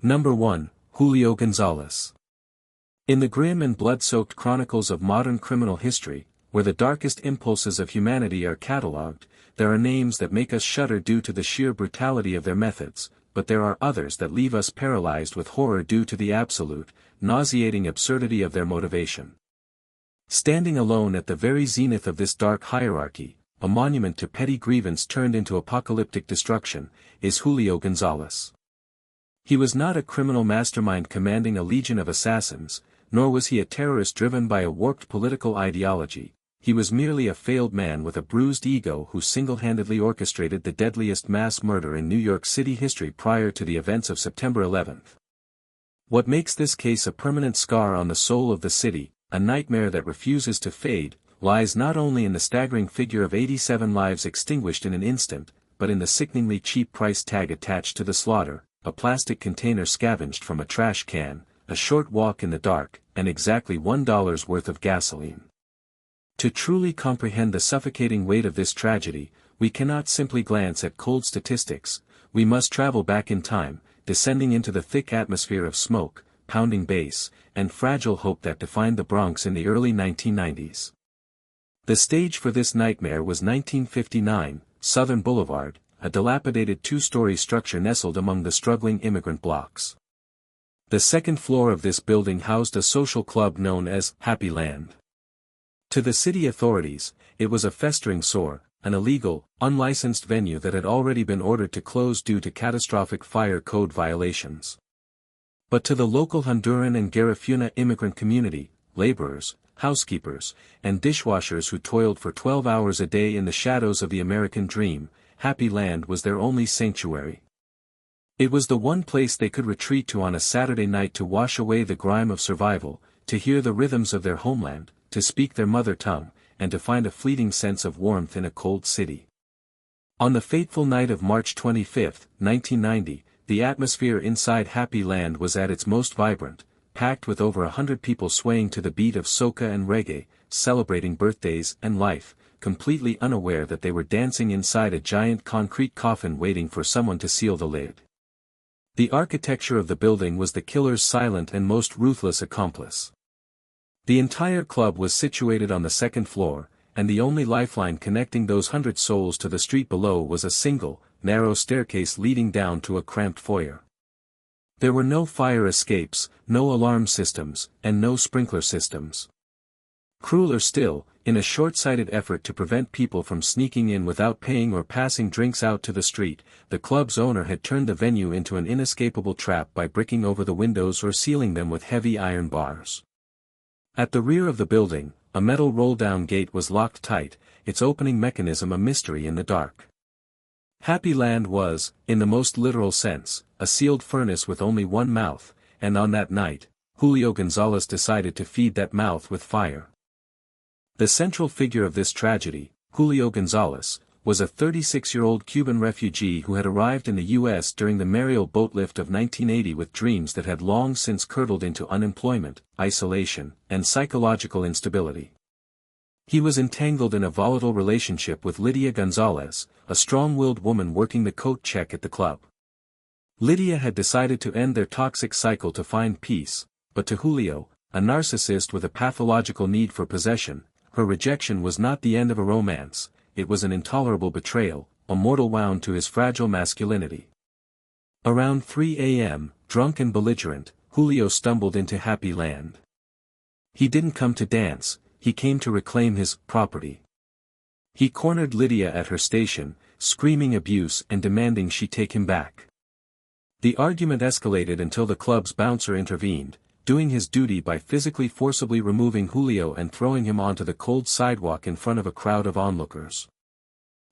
Number 1, Julio Gonzalez. In the grim and blood-soaked chronicles of modern criminal history, where the darkest impulses of humanity are catalogued, there are names that make us shudder due to the sheer brutality of their methods, but there are others that leave us paralyzed with horror due to the absolute, nauseating absurdity of their motivation. Standing alone at the very zenith of this dark hierarchy, a monument to petty grievance turned into apocalyptic destruction, is Julio Gonzalez. He was not a criminal mastermind commanding a legion of assassins, nor was he a terrorist driven by a warped political ideology. He was merely a failed man with a bruised ego who single-handedly orchestrated the deadliest mass murder in New York City history prior to the events of September 11th. What makes this case a permanent scar on the soul of the city, a nightmare that refuses to fade, lies not only in the staggering figure of 87 lives extinguished in an instant, but in the sickeningly cheap price tag attached to the slaughter, a plastic container scavenged from a trash can, a short walk in the dark, and exactly $1 worth of gasoline. To truly comprehend the suffocating weight of this tragedy, we cannot simply glance at cold statistics, we must travel back in time, descending into the thick atmosphere of smoke, pounding bass, and fragile hope that defined the Bronx in the early 1990s. The stage for this nightmare was 1959, Southern Boulevard, a dilapidated two-story structure nestled among the struggling immigrant blocks. The second floor of this building housed a social club known as Happy Land. To the city authorities, it was a festering sore, an illegal, unlicensed venue that had already been ordered to close due to catastrophic fire code violations. But to the local Honduran and Garifuna immigrant community, laborers, housekeepers, and dishwashers who toiled for 12 hours a day in the shadows of the American dream, Happy Land was their only sanctuary. It was the one place they could retreat to on a Saturday night to wash away the grime of survival, to hear the rhythms of their homeland, to speak their mother tongue, and to find a fleeting sense of warmth in a cold city. On the fateful night of March 25, 1990, the atmosphere inside Happy Land was at its most vibrant, packed with over 100 people swaying to the beat of soca and reggae, celebrating birthdays and life, completely unaware that they were dancing inside a giant concrete coffin waiting for someone to seal the lid. The architecture of the building was the killer's silent and most ruthless accomplice. The entire club was situated on the second floor, and the only lifeline connecting those 100 souls to the street below was a single, narrow staircase leading down to a cramped foyer. There were no fire escapes, no alarm systems, and no sprinkler systems. Crueler still, in a short-sighted effort to prevent people from sneaking in without paying or passing drinks out to the street, the club's owner had turned the venue into an inescapable trap by bricking over the windows or sealing them with heavy iron bars. At the rear of the building, a metal roll-down gate was locked tight, its opening mechanism a mystery in the dark. Happy Land was, in the most literal sense, a sealed furnace with only one mouth, and on that night, Julio Gonzalez decided to feed that mouth with fire. The central figure of this tragedy, Julio Gonzalez, was a 36-year-old Cuban refugee who had arrived in the U.S. during the Mariel boat lift of 1980 with dreams that had long since curdled into unemployment, isolation, and psychological instability. He was entangled in a volatile relationship with Lydia Gonzalez, a strong-willed woman working the coat check at the club. Lydia had decided to end their toxic cycle to find peace, but to Julio, a narcissist with a pathological need for possession, her rejection was not the end of a romance, it was an intolerable betrayal, a mortal wound to his fragile masculinity. Around 3 a.m., drunk and belligerent, Julio stumbled into Happy Land. He didn't come to dance, he came to reclaim his property. He cornered Lydia at her station, screaming abuse and demanding she take him back. The argument escalated until the club's bouncer intervened, doing his duty by physically forcibly removing Julio and throwing him onto the cold sidewalk in front of a crowd of onlookers.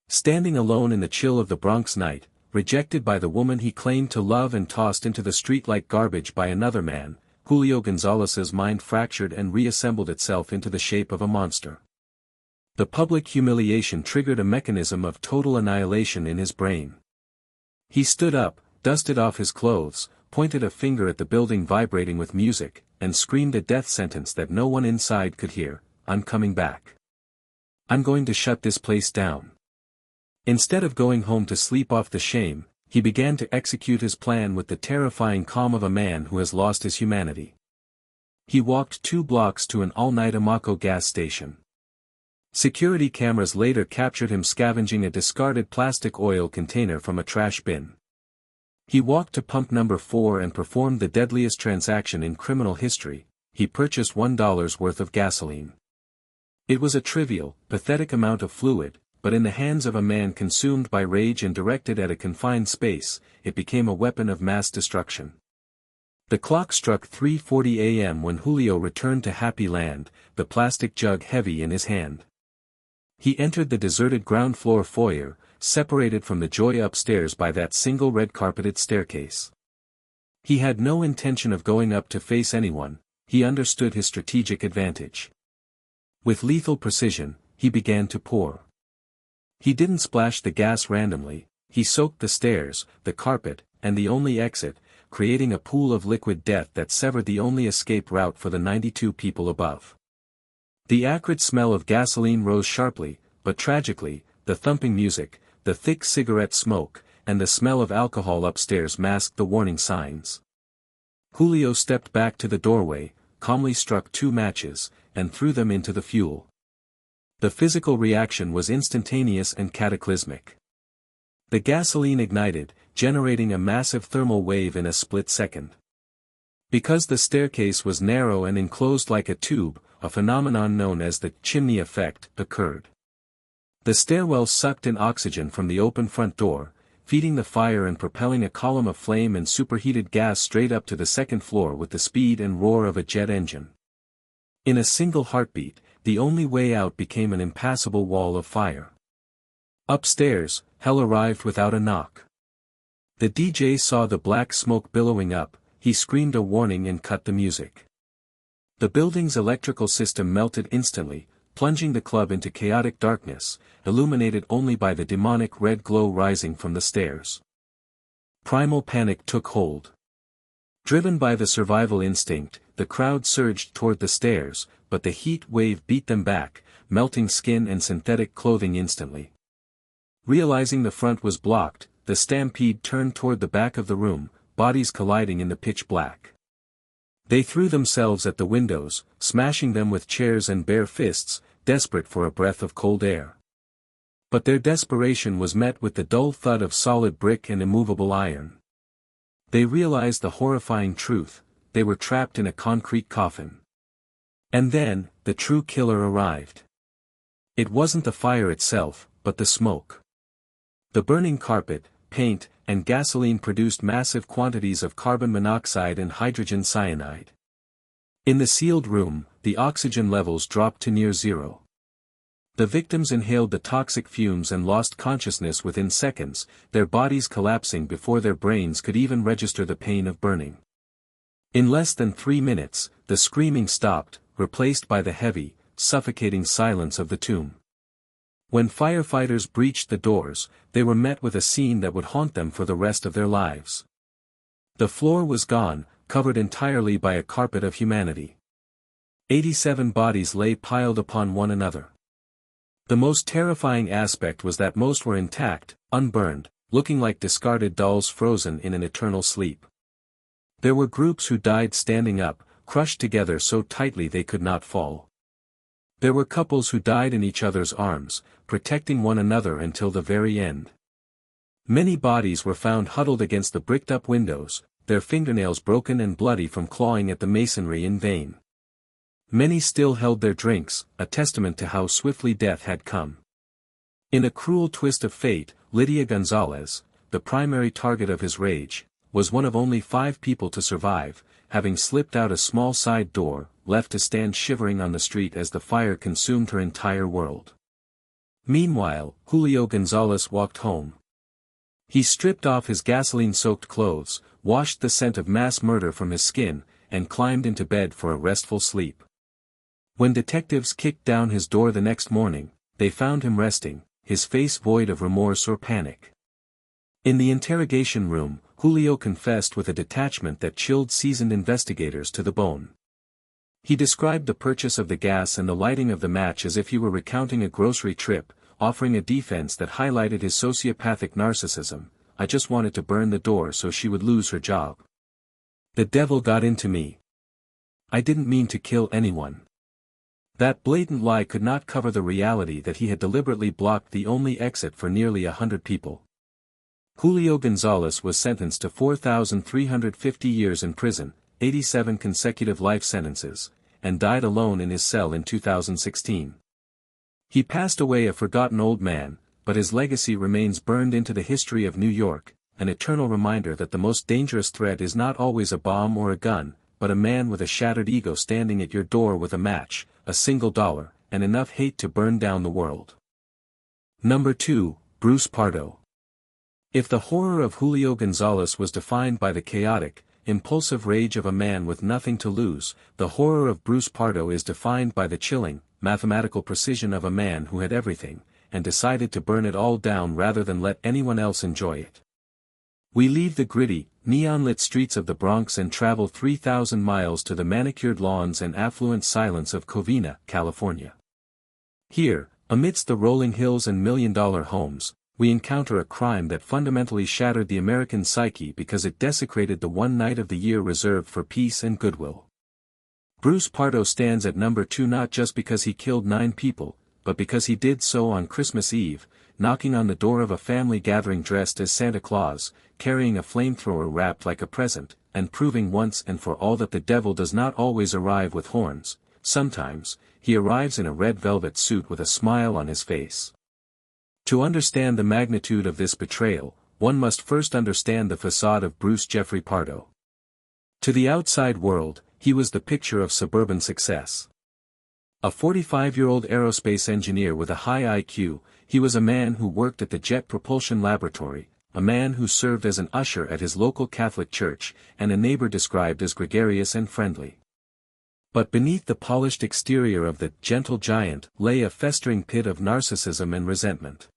Standing alone in the chill of the Bronx night, rejected by the woman he claimed to love and tossed into the street like garbage by another man, Julio Gonzalez's mind fractured and reassembled itself into the shape of a monster. The public humiliation triggered a mechanism of total annihilation in his brain. He stood up, dusted off his clothes, pointed a finger at the building vibrating with music, and screamed a death sentence that no one inside could hear, "I'm coming back. I'm going to shut this place down." Instead of going home to sleep off the shame, he began to execute his plan with the terrifying calm of a man who has lost his humanity. He walked 2 blocks to an all-night Amaco gas station. Security cameras later captured him scavenging a discarded plastic oil container from a trash bin. He walked to pump number 4 and performed the deadliest transaction in criminal history. He purchased $1 worth of gasoline. It was a trivial, pathetic amount of fluid, but in the hands of a man consumed by rage and directed at a confined space, it became a weapon of mass destruction. The clock struck 3:40 a.m. when Julio returned to Happy Land, the plastic jug heavy in his hand. He entered the deserted ground floor foyer, separated from the joy upstairs by that single red-carpeted staircase. He had no intention of going up to face anyone, he understood his strategic advantage. With lethal precision, he began to pour. He didn't splash the gas randomly, he soaked the stairs, the carpet, and the only exit, creating a pool of liquid death that severed the only escape route for the 92 people above. The acrid smell of gasoline rose sharply, but tragically, the thumping music, the thick cigarette smoke, and the smell of alcohol upstairs masked the warning signs. Julio stepped back to the doorway, calmly struck 2 matches, and threw them into the fuel. The physical reaction was instantaneous and cataclysmic. The gasoline ignited, generating a massive thermal wave in a split second. Because the staircase was narrow and enclosed like a tube, a phenomenon known as the chimney effect occurred. The stairwell sucked in oxygen from the open front door, feeding the fire and propelling a column of flame and superheated gas straight up to the second floor with the speed and roar of a jet engine. In a single heartbeat, the only way out became an impassable wall of fire. Upstairs, hell arrived without a knock. The DJ saw the black smoke billowing up, he screamed a warning and cut the music. The building's electrical system melted instantly, plunging the club into chaotic darkness, illuminated only by the demonic red glow rising from the stairs. Primal panic took hold. Driven by the survival instinct, the crowd surged toward the stairs, but the heat wave beat them back, melting skin and synthetic clothing instantly. Realizing the front was blocked, the stampede turned toward the back of the room, bodies colliding in the pitch black. They threw themselves at the windows, smashing them with chairs and bare fists, desperate for a breath of cold air. But their desperation was met with the dull thud of solid brick and immovable iron. They realized the horrifying truth, they were trapped in a concrete coffin. And then, the true killer arrived. It wasn't the fire itself, but the smoke. The burning carpet, paint, and gasoline produced massive quantities of carbon monoxide and hydrogen cyanide. In the sealed room, the oxygen levels dropped to near zero. The victims inhaled the toxic fumes and lost consciousness within seconds, their bodies collapsing before their brains could even register the pain of burning. In less than 3 minutes, the screaming stopped, replaced by the heavy, suffocating silence of the tomb. When firefighters breached the doors, they were met with a scene that would haunt them for the rest of their lives. The floor was gone, covered entirely by a carpet of humanity. 87 bodies lay piled upon one another. The most terrifying aspect was that most were intact, unburned, looking like discarded dolls frozen in an eternal sleep. There were groups who died standing up, crushed together so tightly they could not fall. There were couples who died in each other's arms, protecting one another until the very end. Many bodies were found huddled against the bricked-up windows, their fingernails broken and bloody from clawing at the masonry in vain. Many still held their drinks, a testament to how swiftly death had come. In a cruel twist of fate, Lydia Gonzalez, the primary target of his rage, was one of only 5 people to survive, having slipped out a small side door, left to stand shivering on the street as the fire consumed her entire world. Meanwhile, Julio Gonzalez walked home. He stripped off his gasoline-soaked clothes, washed the scent of mass murder from his skin, and climbed into bed for a restful sleep. When detectives kicked down his door the next morning, they found him resting, his face void of remorse or panic. In the interrogation room, Julio confessed with a detachment that chilled seasoned investigators to the bone. He described the purchase of the gas and the lighting of the match as if he were recounting a grocery trip, offering a defense that highlighted his sociopathic narcissism. I just wanted to burn the door so she would lose her job. The devil got into me. I didn't mean to kill anyone. That blatant lie could not cover the reality that he had deliberately blocked the only exit for nearly 100 people. Julio Gonzalez was sentenced to 4,350 years in prison, 87 consecutive life sentences, and died alone in his cell in 2016. He passed away a forgotten old man, but his legacy remains burned into the history of New York, an eternal reminder that the most dangerous threat is not always a bomb or a gun, but a man with a shattered ego standing at your door with a match, a single dollar, and enough hate to burn down the world. Number 2, Bruce Pardo. If the horror of Julio Gonzalez was defined by the chaotic, impulsive rage of a man with nothing to lose, the horror of Bruce Pardo is defined by the chilling, mathematical precision of a man who had everything, and decided to burn it all down rather than let anyone else enjoy it. We leave the gritty, neon-lit streets of the Bronx and travel 3,000 miles to the manicured lawns and affluent silence of Covina, California. Here, amidst the rolling hills and million-dollar homes, we encounter a crime that fundamentally shattered the American psyche because it desecrated the one night of the year reserved for peace and goodwill. Bruce Pardo stands at number 2 not just because he killed 9 people, but because he did so on Christmas Eve, knocking on the door of a family gathering dressed as Santa Claus, carrying a flamethrower wrapped like a present, and proving once and for all that the devil does not always arrive with horns. Sometimes, he arrives in a red velvet suit with a smile on his face. To understand the magnitude of this betrayal, one must first understand the facade of Bruce Jeffrey Pardo. To the outside world, he was the picture of suburban success. A 45-year-old aerospace engineer with a high IQ, he was a man who worked at the Jet Propulsion Laboratory, a man who served as an usher at his local Catholic church, and a neighbor described as gregarious and friendly. But beneath the polished exterior of the gentle giant lay a festering pit of narcissism and resentment.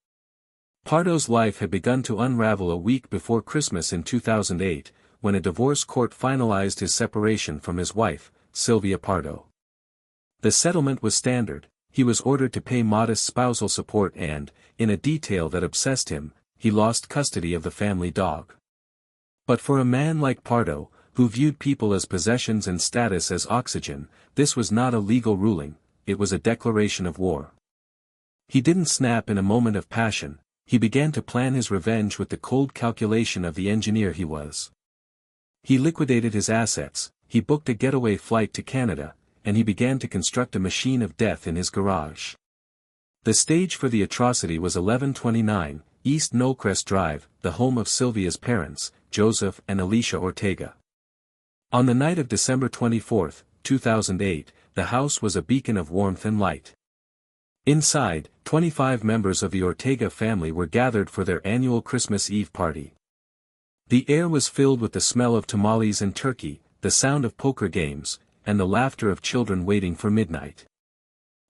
Pardo's life had begun to unravel a week before Christmas in 2008, when a divorce court finalized his separation from his wife, Sylvia Pardo. The settlement was standard. He was ordered to pay modest spousal support and, in a detail that obsessed him, he lost custody of the family dog. But for a man like Pardo, who viewed people as possessions and status as oxygen, this was not a legal ruling, it was a declaration of war. He didn't snap in a moment of passion, he began to plan his revenge with the cold calculation of the engineer he was. He liquidated his assets, he booked a getaway flight to Canada, and he began to construct a machine of death in his garage. The stage for the atrocity was 1129, East Knollcrest Drive, the home of Sylvia's parents, Joseph and Alicia Ortega. On the night of December 24, 2008, the house was a beacon of warmth and light. Inside, 25 members of the Ortega family were gathered for their annual Christmas Eve party. The air was filled with the smell of tamales and turkey, the sound of poker games, and the laughter of children waiting for midnight.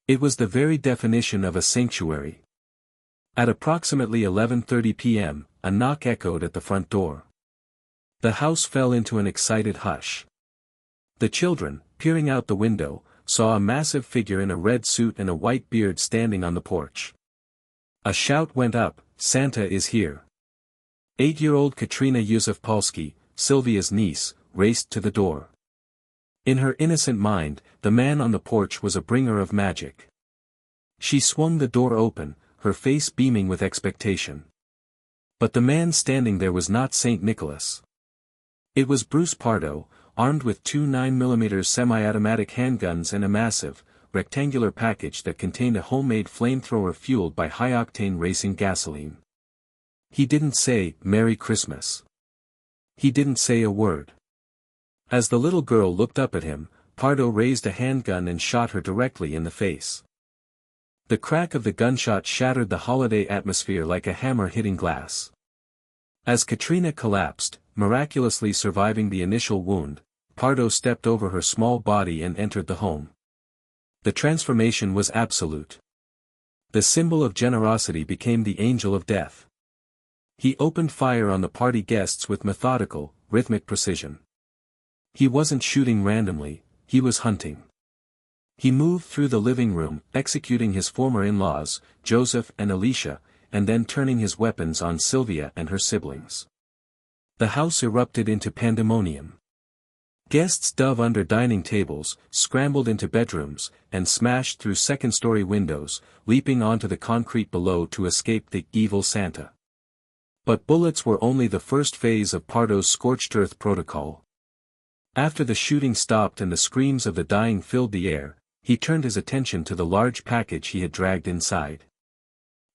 It was the very definition of a sanctuary. At approximately 11:30 p.m., a knock echoed at the front door. The house fell into an excited hush. The children, peering out the window, saw a massive figure in a red suit and a white beard standing on the porch. A shout went up, "Santa is here." 8-year-old Katrina Yusufpolsky, Sylvia's niece, raced to the door. In her innocent mind, the man on the porch was a bringer of magic. She swung the door open, her face beaming with expectation. But the man standing there was not St. Nicholas. It was Bruce Pardo, armed with 2 9mm semi-automatic handguns and a massive, rectangular package that contained a homemade flamethrower fueled by high-octane racing gasoline. He didn't say, "Merry Christmas." He didn't say a word. As the little girl looked up at him, Pardo raised a handgun and shot her directly in the face. The crack of the gunshot shattered the holiday atmosphere like a hammer hitting glass. As Katrina collapsed, miraculously surviving the initial wound, Pardo stepped over her small body and entered the home. The transformation was absolute. The symbol of generosity became the angel of death. He opened fire on the party guests with methodical, rhythmic precision. He wasn't shooting randomly, he was hunting. He moved through the living room, executing his former in-laws, Joseph and Alicia, and then turning his weapons on Sylvia and her siblings. The house erupted into pandemonium. Guests dove under dining tables, scrambled into bedrooms, and smashed through second-story windows, leaping onto the concrete below to escape the evil Santa. But bullets were only the first phase of Pardo's scorched earth protocol. After the shooting stopped and the screams of the dying filled the air, he turned his attention to the large package he had dragged inside.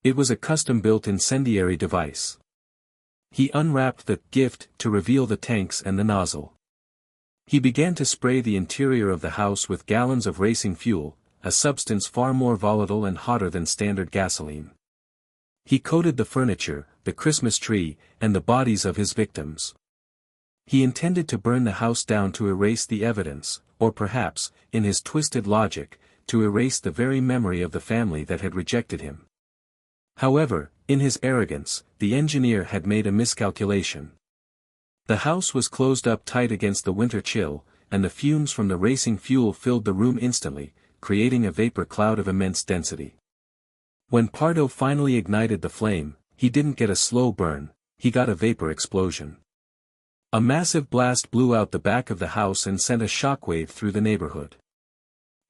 It was a custom-built incendiary device. He unwrapped the gift to reveal the tanks and the nozzle. He began to spray the interior of the house with gallons of racing fuel, a substance far more volatile and hotter than standard gasoline. He coated the furniture, the Christmas tree, and the bodies of his victims. He intended to burn the house down to erase the evidence, or perhaps, in his twisted logic, to erase the very memory of the family that had rejected him. However, in his arrogance, the engineer had made a miscalculation. The house was closed up tight against the winter chill, and the fumes from the racing fuel filled the room instantly, creating a vapor cloud of immense density. When Pardo finally ignited the flame, he didn't get a slow burn, he got a vapor explosion. A massive blast blew out the back of the house and sent a shockwave through the neighborhood.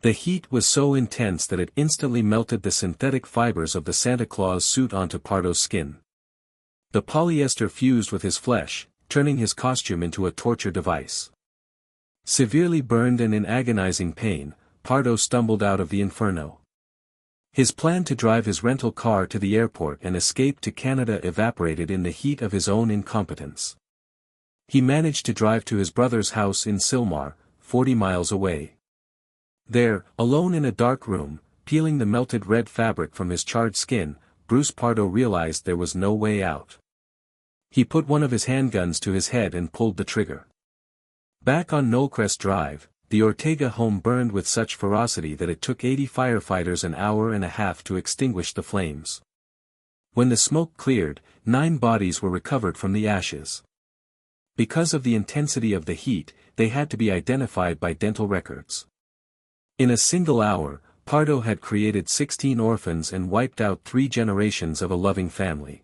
The heat was so intense that it instantly melted the synthetic fibers of the Santa Claus suit onto Pardo's skin. The polyester fused with his flesh, turning his costume into a torture device. Severely burned and in agonizing pain, Pardo stumbled out of the inferno. His plan to drive his rental car to the airport and escape to Canada evaporated in the heat of his own incompetence. He managed to drive to his brother's house in Sylmar, 40 miles away. There, alone in a dark room, peeling the melted red fabric from his charred skin, Bruce Pardo realized there was no way out. He put one of his handguns to his head and pulled the trigger. Back on Knollcrest Drive, the Ortega home burned with such ferocity that it took 80 firefighters an hour and a half to extinguish the flames. When the smoke cleared, 9 bodies were recovered from the ashes. Because of the intensity of the heat, they had to be identified by dental records. In a single hour, Pardo had created 16 orphans and wiped out 3 generations of a loving family.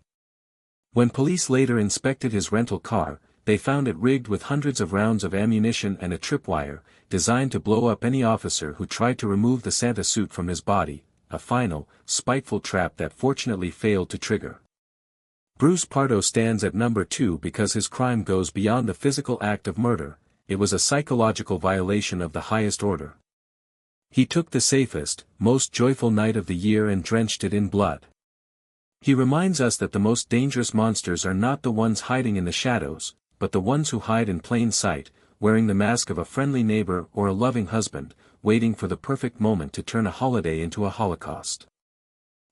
When police later inspected his rental car, they found it rigged with hundreds of rounds of ammunition and a tripwire, designed to blow up any officer who tried to remove the Santa suit from his body, a final, spiteful trap that fortunately failed to trigger. Bruce Pardo stands at number 2 because his crime goes beyond the physical act of murder, it was a psychological violation of the highest order. He took the safest, most joyful night of the year and drenched it in blood. He reminds us that the most dangerous monsters are not the ones hiding in the shadows, but the ones who hide in plain sight, wearing the mask of a friendly neighbor or a loving husband, waiting for the perfect moment to turn a holiday into a holocaust.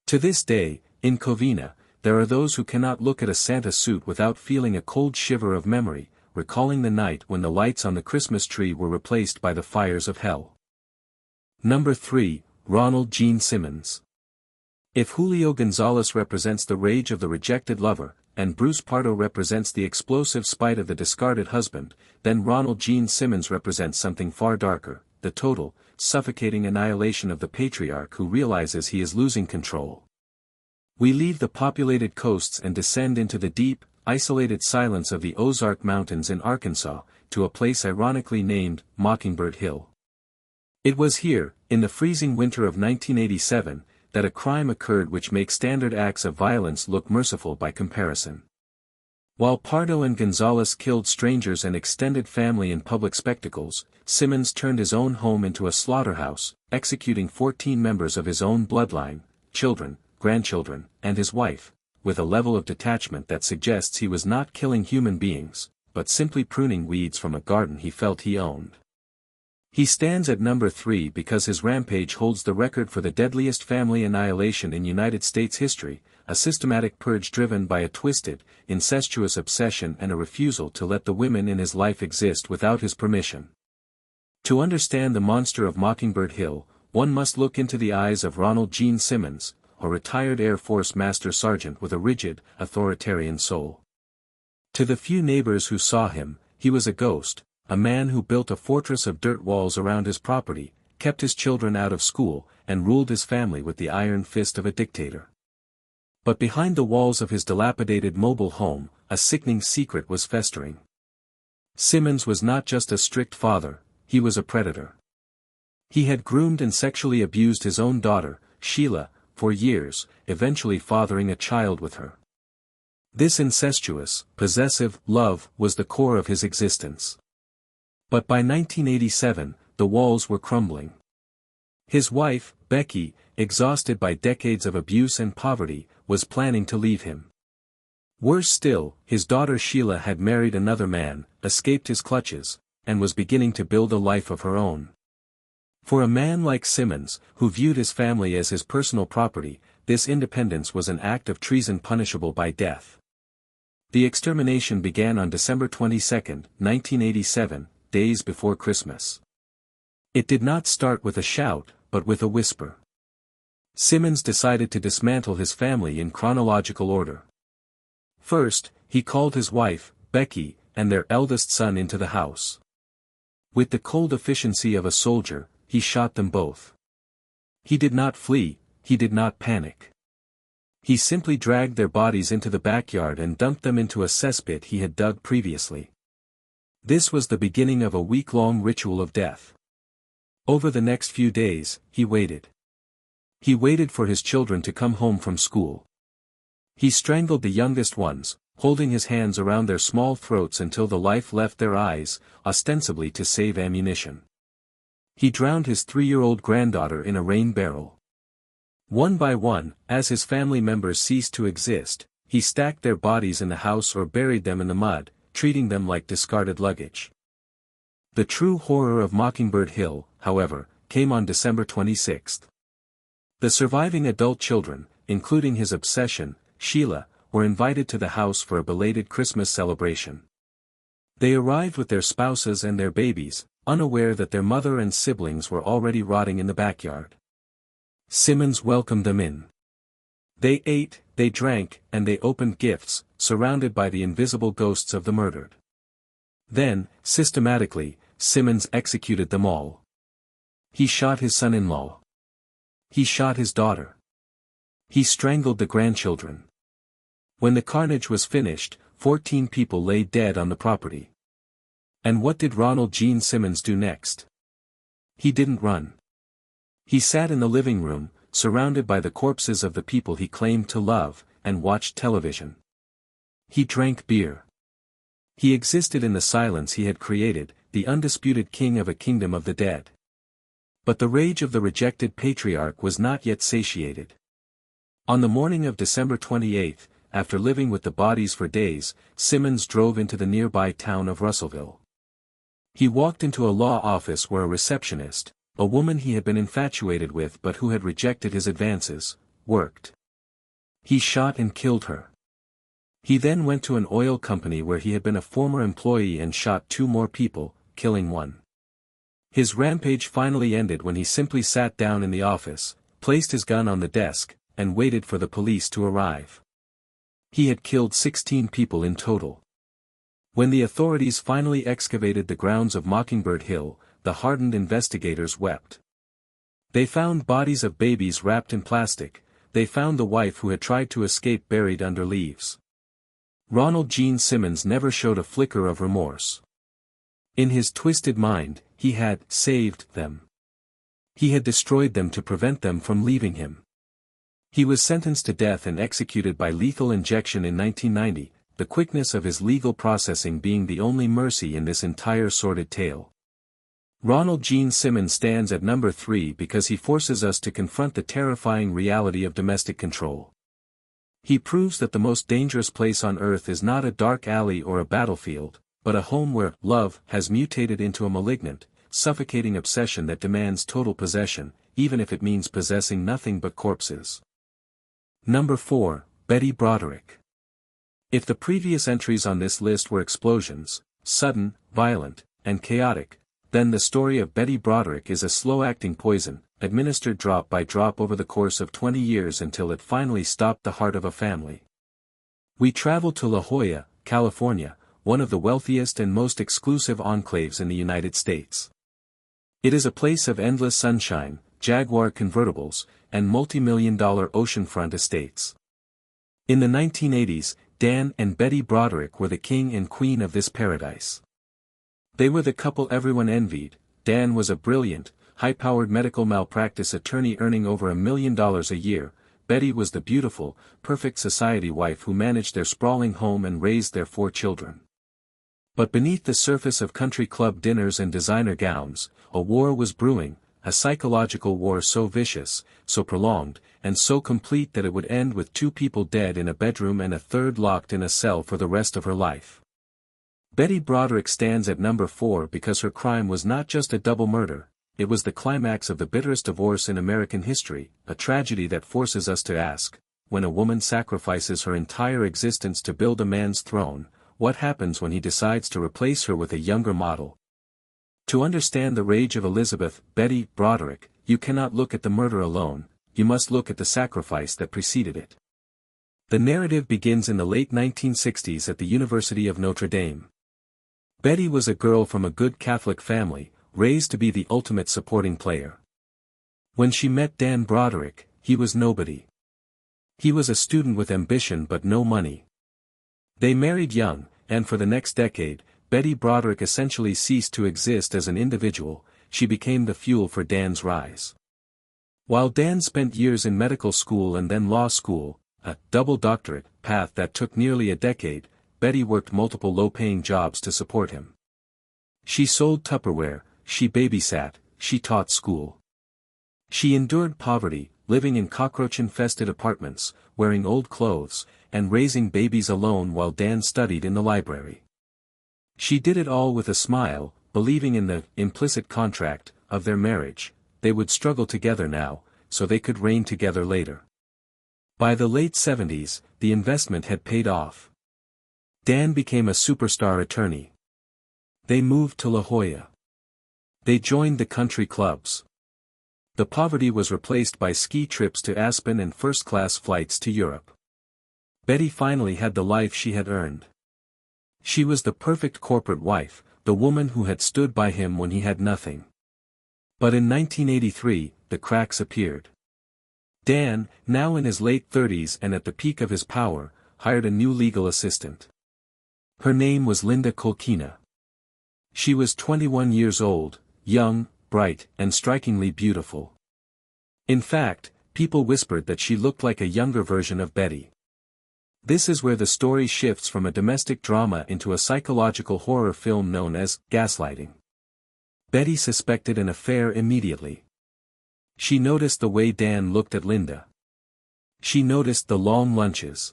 To this day, in Covina, there are those who cannot look at a Santa suit without feeling a cold shiver of memory, recalling the night when the lights on the Christmas tree were replaced by the fires of hell. Number 3, Ronald Gene Simmons. If Julio Gonzalez represents the rage of the rejected lover, and Bruce Pardo represents the explosive spite of the discarded husband, then Ronald Gene Simmons represents something far darker, the total, suffocating annihilation of the patriarch who realizes he is losing control. We leave the populated coasts and descend into the deep, isolated silence of the Ozark Mountains in Arkansas, to a place ironically named Mockingbird Hill. It was here, in the freezing winter of 1987, that a crime occurred which makes standard acts of violence look merciful by comparison. While Pardo and Gonzalez killed strangers and extended family in public spectacles, Simmons turned his own home into a slaughterhouse, executing 14 members of his own bloodline, children, grandchildren, and his wife, with a level of detachment that suggests he was not killing human beings, but simply pruning weeds from a garden he felt he owned. He stands at number 3 because his rampage holds the record for the deadliest family annihilation in United States history, a systematic purge driven by a twisted, incestuous obsession and a refusal to let the women in his life exist without his permission. To understand the monster of Mockingbird Hill, one must look into the eyes of Ronald Gene Simmons, a retired Air Force Master Sergeant with a rigid, authoritarian soul. To the few neighbors who saw him, he was a ghost, a man who built a fortress of dirt walls around his property, kept his children out of school, and ruled his family with the iron fist of a dictator. But behind the walls of his dilapidated mobile home, a sickening secret was festering. Simmons was not just a strict father, he was a predator. He had groomed and sexually abused his own daughter, Sheila, for years, eventually fathering a child with her. This incestuous, possessive love was the core of his existence. But by 1987, the walls were crumbling. His wife, Becky, exhausted by decades of abuse and poverty, was planning to leave him. Worse still, his daughter Sheila had married another man, escaped his clutches, and was beginning to build a life of her own. For a man like Simmons, who viewed his family as his personal property, this independence was an act of treason punishable by death. The extermination began on December 22, 1987, days before Christmas. It did not start with a shout, but with a whisper. Simmons decided to dismantle his family in chronological order. First, he called his wife, Becky, and their eldest son into the house. With the cold efficiency of a soldier, he shot them both. He did not flee, he did not panic. He simply dragged their bodies into the backyard and dumped them into a cesspit he had dug previously. This was the beginning of a week-long ritual of death. Over the next few days, he waited. He waited for his children to come home from school. He strangled the youngest ones, holding his hands around their small throats until the life left their eyes, ostensibly to save ammunition. He drowned his 3-year-old granddaughter in a rain barrel. One by one, as his family members ceased to exist, he stacked their bodies in the house or buried them in the mud, treating them like discarded luggage. The true horror of Mockingbird Hill, however, came on December 26. The surviving adult children, including his obsession, Sheila, were invited to the house for a belated Christmas celebration. They arrived with their spouses and their babies, unaware that their mother and siblings were already rotting in the backyard. Simmons welcomed them in. They ate, they drank, and they opened gifts, surrounded by the invisible ghosts of the murdered. Then, systematically, Simmons executed them all. He shot his son-in-law. He shot his daughter. He strangled the grandchildren. When the carnage was finished, 14 people lay dead on the property. And what did Ronald Gene Simmons do next? He didn't run. He sat in the living room, surrounded by the corpses of the people he claimed to love, and watched television. He drank beer. He existed in the silence he had created, the undisputed king of a kingdom of the dead. But the rage of the rejected patriarch was not yet satiated. On the morning of December 28, after living with the bodies for days, Simmons drove into the nearby town of Russellville. He walked into a law office where a receptionist, a woman he had been infatuated with but who had rejected his advances, worked. He shot and killed her. He then went to an oil company where he had been a former employee and shot 2 more people, killing one. His rampage finally ended when he simply sat down in the office, placed his gun on the desk, and waited for the police to arrive. He had killed 16 people in total. When the authorities finally excavated the grounds of Mockingbird Hill, the hardened investigators wept. They found bodies of babies wrapped in plastic, they found the wife who had tried to escape buried under leaves. Ronald Gene Simmons never showed a flicker of remorse. In his twisted mind, he had saved them. He had destroyed them to prevent them from leaving him. He was sentenced to death and executed by lethal injection in 1990, the quickness of his legal processing being the only mercy in this entire sordid tale. Ronald Gene Simmons stands at number 3 because he forces us to confront the terrifying reality of domestic control. He proves that the most dangerous place on earth is not a dark alley or a battlefield, but a home where love has mutated into a malignant, suffocating obsession that demands total possession, even if it means possessing nothing but corpses. Number 4, Betty Broderick. If the previous entries on this list were explosions, sudden, violent, and chaotic, then the story of Betty Broderick is a slow-acting poison, administered drop by drop over the course of 20 years until it finally stopped the heart of a family. We travel to La Jolla, California, one of the wealthiest and most exclusive enclaves in the United States. It is a place of endless sunshine, Jaguar convertibles, and multi-million-dollar oceanfront estates. In the 1980s, Dan and Betty Broderick were the king and queen of this paradise. They were the couple everyone envied. Dan was a brilliant, high-powered medical malpractice attorney earning over $1 million a year. Betty was the beautiful, perfect society wife who managed their sprawling home and raised their 4 children. But beneath the surface of country club dinners and designer gowns, a war was brewing, a psychological war so vicious, so prolonged, and so complete that it would end with 2 people dead in a bedroom and a third locked in a cell for the rest of her life. Betty Broderick stands at number 4 because her crime was not just a double murder, it was the climax of the bitterest divorce in American history, a tragedy that forces us to ask, when a woman sacrifices her entire existence to build a man's throne, what happens when he decides to replace her with a younger model? To understand the rage of Elizabeth, Betty Broderick, you cannot look at the murder alone, you must look at the sacrifice that preceded it. The narrative begins in the late 1960s at the University of Notre Dame. Betty was a girl from a good Catholic family, raised to be the ultimate supporting player. When she met Dan Broderick, he was nobody. He was a student with ambition but no money. They married young, and for the next decade, Betty Broderick essentially ceased to exist as an individual. She became the fuel for Dan's rise. While Dan spent years in medical school and then law school, a double doctorate path that took nearly a decade, Betty worked multiple low-paying jobs to support him. She sold Tupperware, she babysat, she taught school. She endured poverty, living in cockroach-infested apartments, wearing old clothes, and raising babies alone while Dan studied in the library. She did it all with a smile, believing in the implicit contract of their marriage. They would struggle together now, so they could reign together later. By the late 70s, the investment had paid off. Dan became a superstar attorney. They moved to La Jolla. They joined the country clubs. The poverty was replaced by ski trips to Aspen and first-class flights to Europe. Betty finally had the life she had earned. She was the perfect corporate wife, the woman who had stood by him when he had nothing. But in 1983, the cracks appeared. Dan, now in his late 30s and at the peak of his power, hired a new legal assistant. Her name was Linda Kolkina. She was 21 years old, young, bright, and strikingly beautiful. In fact, people whispered that she looked like a younger version of Betty. This is where the story shifts from a domestic drama into a psychological horror film known as gaslighting. Betty suspected an affair immediately. She noticed the way Dan looked at Linda. She noticed the long lunches.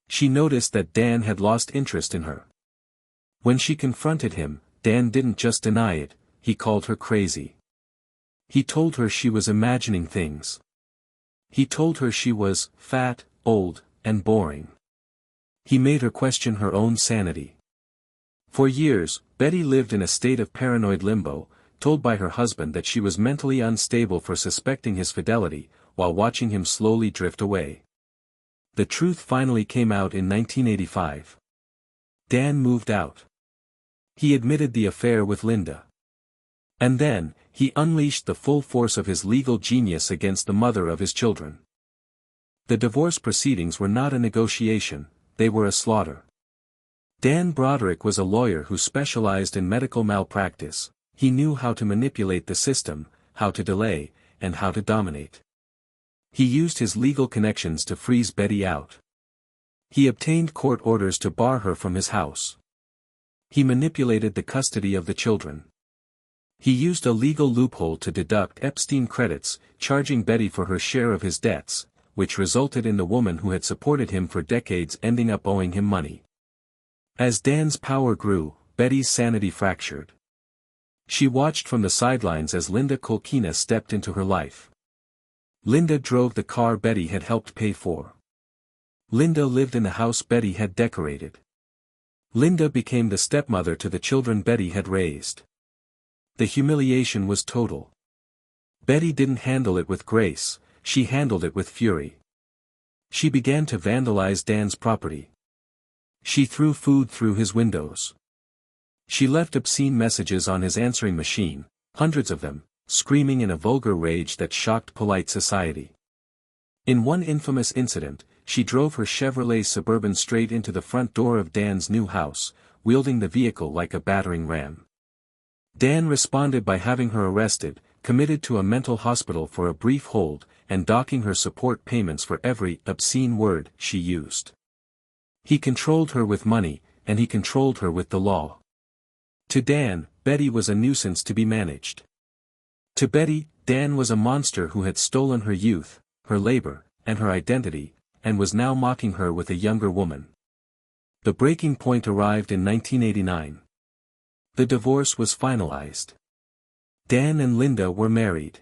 She noticed that Dan had lost interest in her. When she confronted him, Dan didn't just deny it, he called her crazy. He told her she was imagining things. He told her she was fat, old, and boring. He made her question her own sanity. For years, Betty lived in a state of paranoid limbo, told by her husband that she was mentally unstable for suspecting his fidelity, while watching him slowly drift away. The truth finally came out in 1985. Dan moved out. He admitted the affair with Linda. And then, he unleashed the full force of his legal genius against the mother of his children. The divorce proceedings were not a negotiation, they were a slaughter. Dan Broderick was a lawyer who specialized in medical malpractice. He knew how to manipulate the system, how to delay, and how to dominate. He used his legal connections to freeze Betty out. He obtained court orders to bar her from his house. He manipulated the custody of the children. He used a legal loophole to deduct Epstein credits, charging Betty for her share of his debts, which resulted in the woman who had supported him for decades ending up owing him money. As Dan's power grew, Betty's sanity fractured. She watched from the sidelines as Linda Kolkina stepped into her life. Linda drove the car Betty had helped pay for. Linda lived in the house Betty had decorated. Linda became the stepmother to the children Betty had raised. The humiliation was total. Betty didn't handle it with grace, she handled it with fury. She began to vandalize Dan's property. She threw food through his windows. She left obscene messages on his answering machine, hundreds of them, screaming in a vulgar rage that shocked polite society. In one infamous incident, she drove her Chevrolet Suburban straight into the front door of Dan's new house, wielding the vehicle like a battering ram. Dan responded by having her arrested, committed to a mental hospital for a brief hold, and docking her support payments for every obscene word she used. He controlled her with money, and he controlled her with the law. To Dan, Betty was a nuisance to be managed. To Betty, Dan was a monster who had stolen her youth, her labor, and her identity, and was now mocking her with a younger woman. The breaking point arrived in 1989. The divorce was finalized. Dan and Linda were married.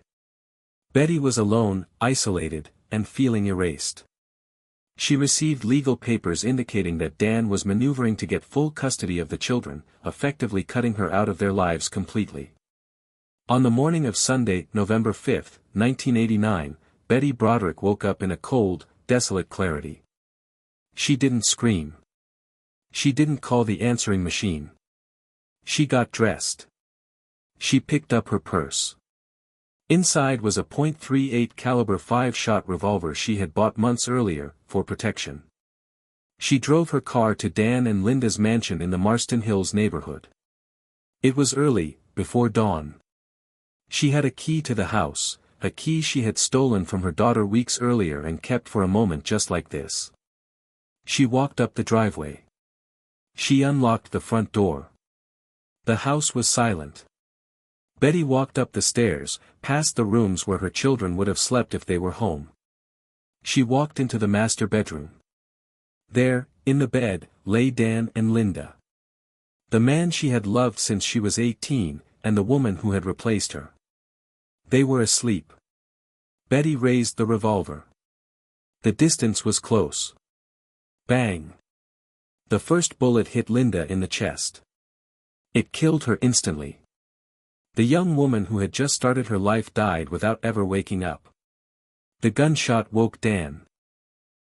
Betty was alone, isolated, and feeling erased. She received legal papers indicating that Dan was maneuvering to get full custody of the children, effectively cutting her out of their lives completely. On the morning of Sunday, November 5, 1989, Betty Broderick woke up in a cold, desolate clarity. She didn't scream. She didn't call the answering machine. She got dressed. She picked up her purse. Inside was a .38 caliber 5-shot revolver she had bought months earlier, for protection. She drove her car to Dan and Linda's mansion in the Marston Hills neighborhood. It was early, before dawn. She had a key to the house, a key she had stolen from her daughter weeks earlier and kept for a moment just like this. She walked up the driveway. She unlocked the front door. The house was silent. Betty walked up the stairs, past the rooms where her children would have slept if they were home. She walked into the master bedroom. There, in the bed, lay Dan and Linda. The man she had loved since she was 18, and the woman who had replaced her. They were asleep. Betty raised the revolver. The distance was close. Bang! The first bullet hit Linda in the chest. It killed her instantly. The young woman who had just started her life died without ever waking up. The gunshot woke Dan.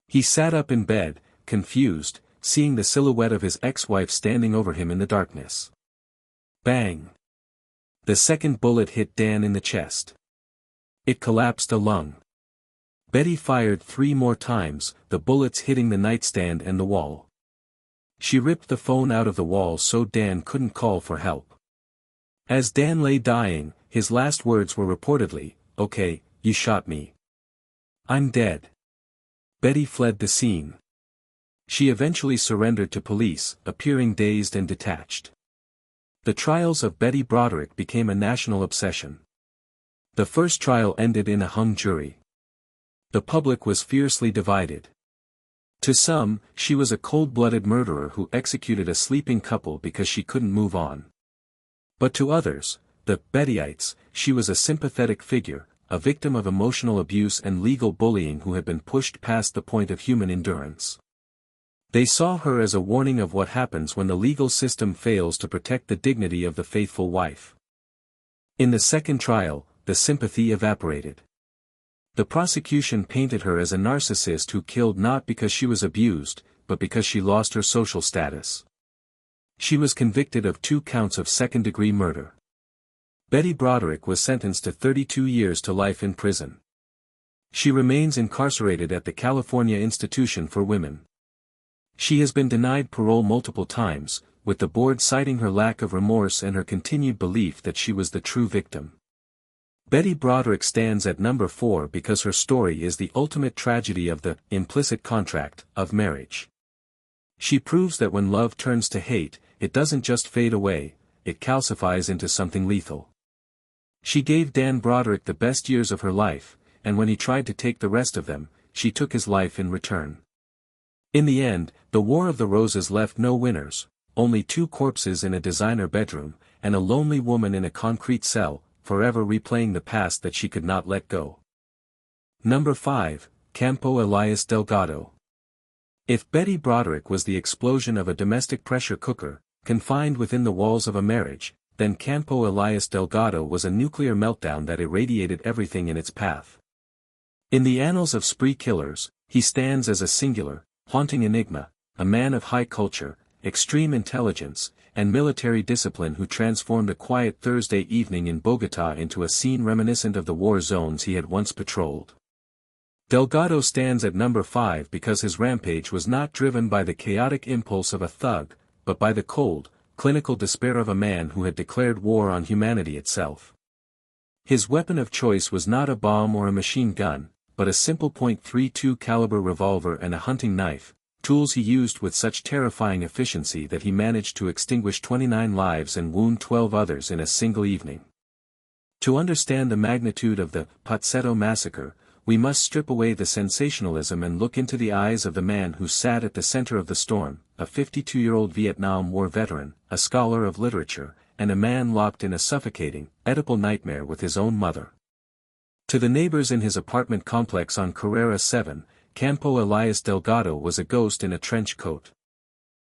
He sat up in bed, confused, seeing the silhouette of his ex-wife standing over him in the darkness. Bang! The second bullet hit Dan in the chest. It collapsed a lung. Betty fired 3 more times, the bullets hitting the nightstand and the wall. She ripped the phone out of the wall so Dan couldn't call for help. As Dan lay dying, his last words were reportedly, "Okay, you shot me. I'm dead." Betty fled the scene. She eventually surrendered to police, appearing dazed and detached. The trials of Betty Broderick became a national obsession. The first trial ended in a hung jury. The public was fiercely divided. To some, she was a cold-blooded murderer who executed a sleeping couple because she couldn't move on. But to others, the Bettyites, she was a sympathetic figure, a victim of emotional abuse and legal bullying who had been pushed past the point of human endurance. They saw her as a warning of what happens when the legal system fails to protect the dignity of the faithful wife. In the second trial, the sympathy evaporated. The prosecution painted her as a narcissist who killed not because she was abused, but because she lost her social status. She was convicted of 2 counts of second-degree murder. Betty Broderick was sentenced to 32 years to life in prison. She remains incarcerated at the California Institution for Women. She has been denied parole multiple times, with the board citing her lack of remorse and her continued belief that she was the true victim. Betty Broderick stands at number 4 because her story is the ultimate tragedy of the implicit contract of marriage. She proves that when love turns to hate, it doesn't just fade away, it calcifies into something lethal. She gave Dan Broderick the best years of her life, and when he tried to take the rest of them, she took his life in return. In the end, the War of the Roses left no winners, only 2 corpses in a designer bedroom, and a lonely woman in a concrete cell, forever replaying the past that she could not let go. Number 5, Campo Elias Delgado. If Betty Broderick was the explosion of a domestic pressure cooker, confined within the walls of a marriage, then Campo Elias Delgado was a nuclear meltdown that irradiated everything in its path. In the annals of spree killers, he stands as a singular, haunting enigma, a man of high culture, extreme intelligence, and military discipline who transformed a quiet Thursday evening in Bogotá into a scene reminiscent of the war zones he had once patrolled. Delgado stands at number 5 because his rampage was not driven by the chaotic impulse of a thug, but by the cold, clinical despair of a man who had declared war on humanity itself. His weapon of choice was not a bomb or a machine gun, but a simple .32 caliber revolver and a hunting knife, tools he used with such terrifying efficiency that he managed to extinguish 29 lives and wound 12 others in a single evening. To understand the magnitude of the Pozzetto massacre, we must strip away the sensationalism and look into the eyes of the man who sat at the center of the storm, a 52-year-old Vietnam War veteran, a scholar of literature, and a man locked in a suffocating, Oedipal nightmare with his own mother. To the neighbors in his apartment complex on Carrera 7, Campo Elias Delgado was a ghost in a trench coat.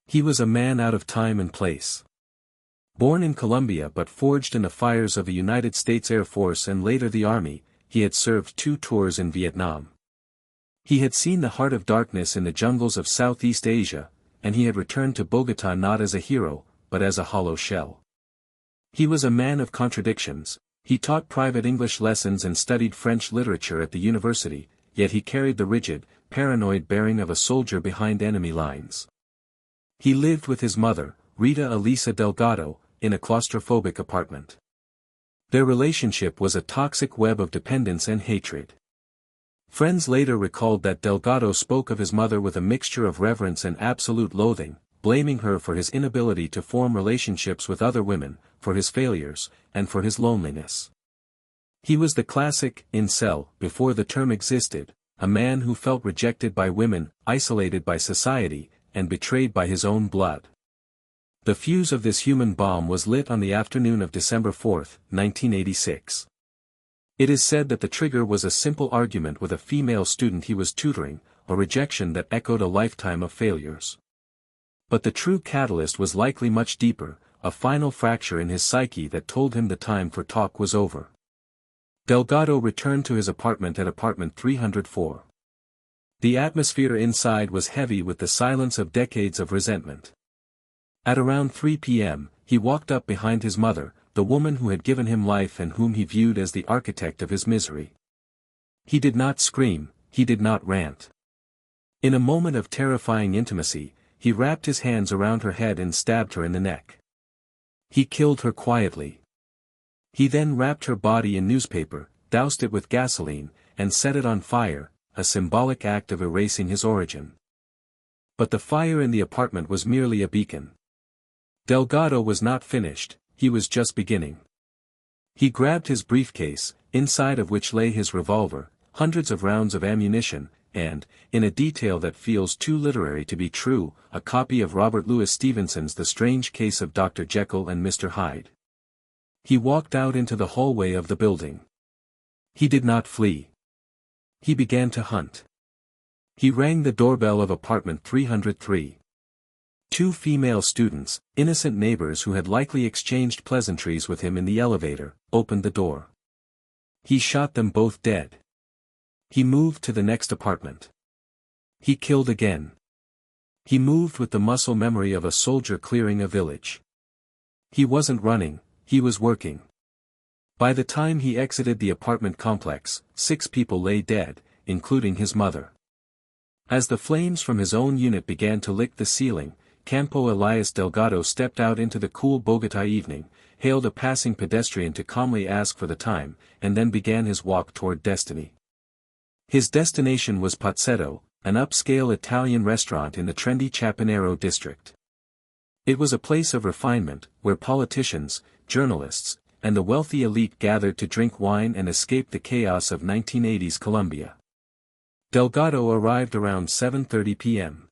He was a man out of time and place. Born in Colombia but forged in the fires of the United States Air Force and later the Army, he had served 2 tours in Vietnam. He had seen the heart of darkness in the jungles of Southeast Asia, and he had returned to Bogotá not as a hero, but as a hollow shell. He was a man of contradictions. He taught private English lessons and studied French literature at the university, yet he carried the rigid, paranoid bearing of a soldier behind enemy lines. He lived with his mother, Rita Elisa Delgado, in a claustrophobic apartment. Their relationship was a toxic web of dependence and hatred. Friends later recalled that Delgado spoke of his mother with a mixture of reverence and absolute loathing, blaming her for his inability to form relationships with other women, for his failures, and for his loneliness. He was the classic incel, before the term existed, a man who felt rejected by women, isolated by society, and betrayed by his own blood. The fuse of this human bomb was lit on the afternoon of December 4, 1986. It is said that the trigger was a simple argument with a female student he was tutoring, a rejection that echoed a lifetime of failures. But the true catalyst was likely much deeper, a final fracture in his psyche that told him the time for talk was over. Delgado returned to his apartment at apartment 304. The atmosphere inside was heavy with the silence of decades of resentment. At around 3 p.m., he walked up behind his mother, the woman who had given him life and whom he viewed as the architect of his misery. He did not scream, he did not rant. In a moment of terrifying intimacy, he wrapped his hands around her head and stabbed her in the neck. He killed her quietly. He then wrapped her body in newspaper, doused it with gasoline, and set it on fire, a symbolic act of erasing his origin. But the fire in the apartment was merely a beacon. Delgado was not finished, he was just beginning. He grabbed his briefcase, inside of which lay his revolver, hundreds of rounds of ammunition, and, in a detail that feels too literary to be true, a copy of Robert Louis Stevenson's The Strange Case of Dr. Jekyll and Mr. Hyde. He walked out into the hallway of the building. He did not flee. He began to hunt. He rang the doorbell of apartment 303. 2 female students, innocent neighbors who had likely exchanged pleasantries with him in the elevator, opened the door. He shot them both dead. He moved to the next apartment. He killed again. He moved with the muscle memory of a soldier clearing a village. He wasn't running, he was working. By the time he exited the apartment complex, 6 people lay dead, including his mother. As the flames from his own unit began to lick the ceiling, Campo Elias Delgado stepped out into the cool Bogotá evening, hailed a passing pedestrian to calmly ask for the time, and then began his walk toward destiny. His destination was Pozzetto, an upscale Italian restaurant in the trendy Chapinero district. It was a place of refinement, where politicians, journalists, and the wealthy elite gathered to drink wine and escape the chaos of 1980s Colombia. Delgado arrived around 7:30 p.m.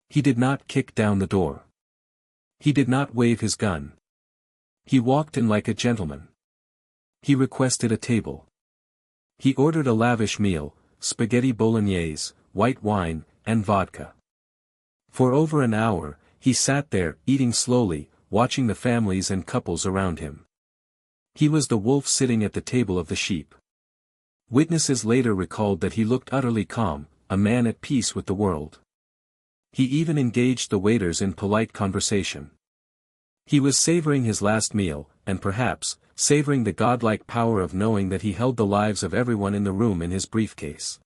He did not kick down the door. He did not wave his gun. He walked in like a gentleman. He requested a table. He ordered a lavish meal, spaghetti bolognese, white wine, and vodka. For over an hour, he sat there, eating slowly, watching the families and couples around him. He was the wolf sitting at the table of the sheep. Witnesses later recalled that he looked utterly calm, a man at peace with the world. He even engaged the waiters in polite conversation. He was savoring his last meal, and perhaps, savoring the godlike power of knowing that he held the lives of everyone in the room in his briefcase.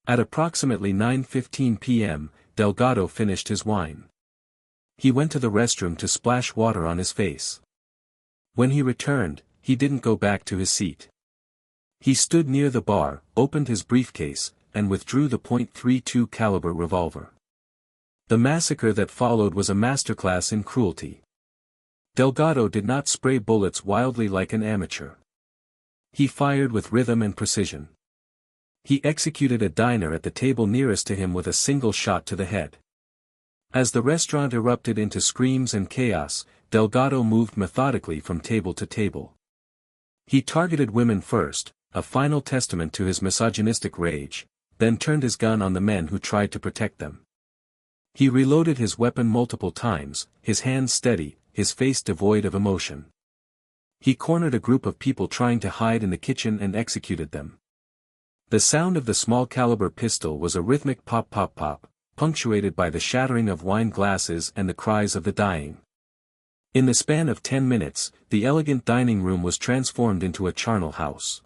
At approximately 9:15 p.m., Delgado finished his wine. He went to the restroom to splash water on his face. When he returned, he didn't go back to his seat. He stood near the bar, opened his briefcase, and withdrew the .32 caliber revolver. The massacre that followed was a masterclass in cruelty. Delgado did not spray bullets wildly like an amateur. He fired with rhythm and precision. He executed a diner at the table nearest to him with a single shot to the head. As the restaurant erupted into screams and chaos, Delgado moved methodically from table to table. He targeted women first, a final testament to his misogynistic rage, then turned his gun on the men who tried to protect them. He reloaded his weapon multiple times, his hands steady, his face devoid of emotion. He cornered a group of people trying to hide in the kitchen and executed them. The sound of the small-caliber pistol was a rhythmic pop-pop-pop, punctuated by the shattering of wine glasses and the cries of the dying. In the span of 10 minutes, the elegant dining room was transformed into a charnel house.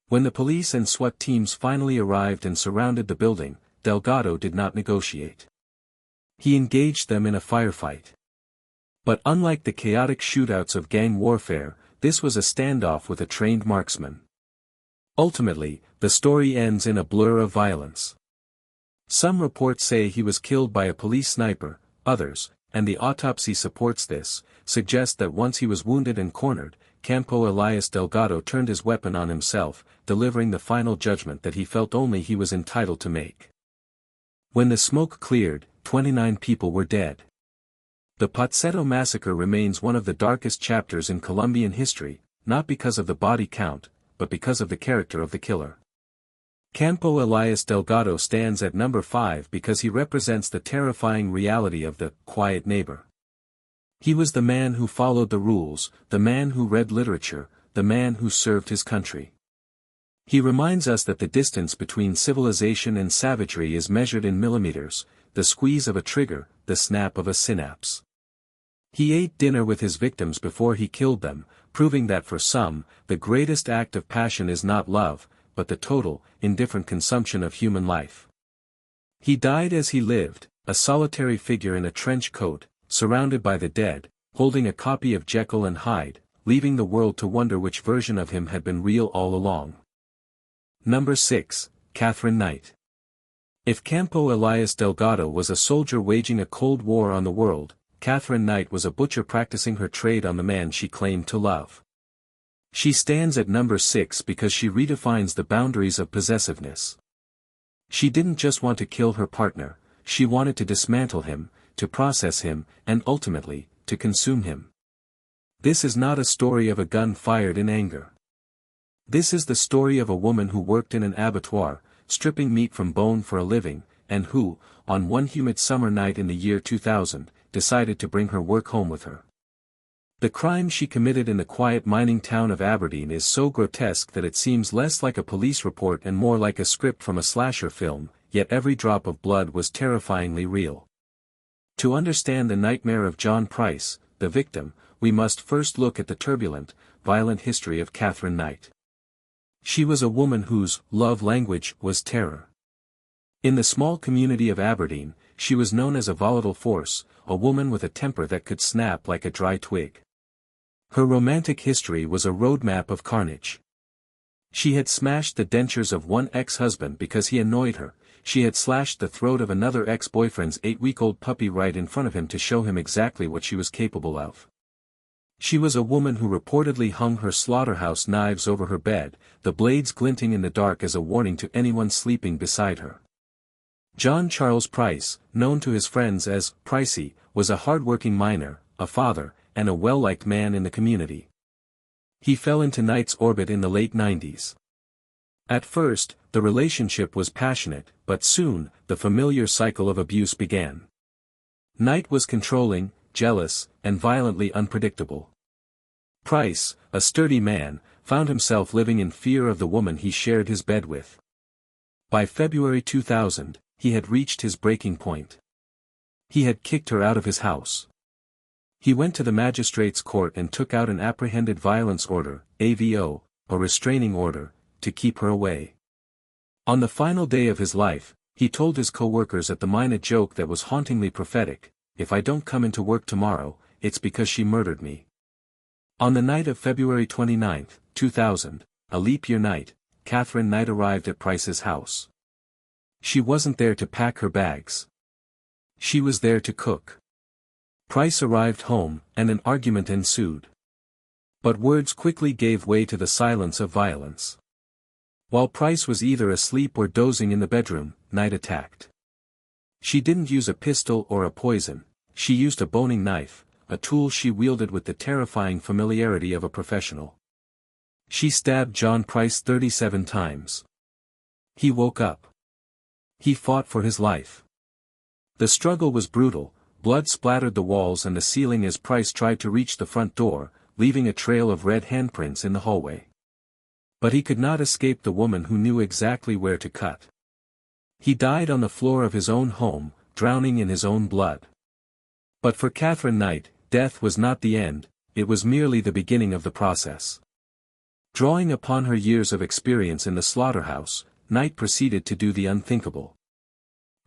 When the police and SWAT teams finally arrived and surrounded the building, Delgado did not negotiate. He engaged them in a firefight. But unlike the chaotic shootouts of gang warfare, this was a standoff with a trained marksman. Ultimately, the story ends in a blur of violence. Some reports say he was killed by a police sniper, others, and the autopsy supports this, suggest that once he was wounded and cornered, Campo Elias Delgado turned his weapon on himself, delivering the final judgment that he felt only he was entitled to make. When the smoke cleared, 29 people were dead. The Pozuelo massacre remains one of the darkest chapters in Colombian history, not because of the body count, but because of the character of the killer. Campo Elias Delgado stands at number 5 because he represents the terrifying reality of the quiet neighbor. He was the man who followed the rules, the man who read literature, the man who served his country. He reminds us that the distance between civilization and savagery is measured in millimeters, the squeeze of a trigger, the snap of a synapse. He ate dinner with his victims before he killed them, proving that for some, the greatest act of passion is not love, but the total, indifferent consumption of human life. He died as he lived, a solitary figure in a trench coat, surrounded by the dead, holding a copy of Jekyll and Hyde, leaving the world to wonder which version of him had been real all along. Number 6, Catherine Knight. If Campo Elias Delgado was a soldier waging a cold war on the world, Catherine Knight was a butcher practicing her trade on the man she claimed to love. She stands at number 6 because she redefines the boundaries of possessiveness. She didn't just want to kill her partner, she wanted to dismantle him, to process him, and ultimately, to consume him. This is not a story of a gun fired in anger. This is the story of a woman who worked in an abattoir, stripping meat from bone for a living, and who, on one humid summer night in the year 2000, decided to bring her work home with her. The crime she committed in the quiet mining town of Aberdeen is so grotesque that it seems less like a police report and more like a script from a slasher film, yet every drop of blood was terrifyingly real. To understand the nightmare of John Price, the victim, we must first look at the turbulent, violent history of Catherine Knight. She was a woman whose love language was terror. In the small community of Aberdeen, she was known as a volatile force, a woman with a temper that could snap like a dry twig. Her romantic history was a roadmap of carnage. She had smashed the dentures of one ex-husband because he annoyed her, she had slashed the throat of another ex-boyfriend's 8-week-old puppy right in front of him to show him exactly what she was capable of. She was a woman who reportedly hung her slaughterhouse knives over her bed, the blades glinting in the dark as a warning to anyone sleeping beside her. John Charles Price, known to his friends as Pricey, was a hard-working miner, a father, and a well-liked man in the community. He fell into Knight's orbit in the late 90s. At first, the relationship was passionate, but soon, the familiar cycle of abuse began. Knight was controlling, jealous, and violently unpredictable. Price, a sturdy man, found himself living in fear of the woman he shared his bed with. By February 2000, he had reached his breaking point. He had kicked her out of his house. He went to the magistrate's court and took out an apprehended violence order, AVO, a restraining order, to keep her away. On the final day of his life, he told his co-workers at the mine a joke that was hauntingly prophetic: "If I don't come into work tomorrow, it's because she murdered me." On the night of February 29, 2000, a leap year night, Catherine Knight arrived at Price's house. She wasn't there to pack her bags. She was there to cook. Price arrived home, and an argument ensued. But words quickly gave way to the silence of violence. While Price was either asleep or dozing in the bedroom, Knight attacked. She didn't use a pistol or a poison, she used a boning knife, a tool she wielded with the terrifying familiarity of a professional. She stabbed John Price 37 times. He woke up. He fought for his life. The struggle was brutal, blood splattered the walls and the ceiling as Price tried to reach the front door, leaving a trail of red handprints in the hallway. But he could not escape the woman who knew exactly where to cut. He died on the floor of his own home, drowning in his own blood. But for Catherine Knight, death was not the end, it was merely the beginning of the process. Drawing upon her years of experience in the slaughterhouse, Knight proceeded to do the unthinkable.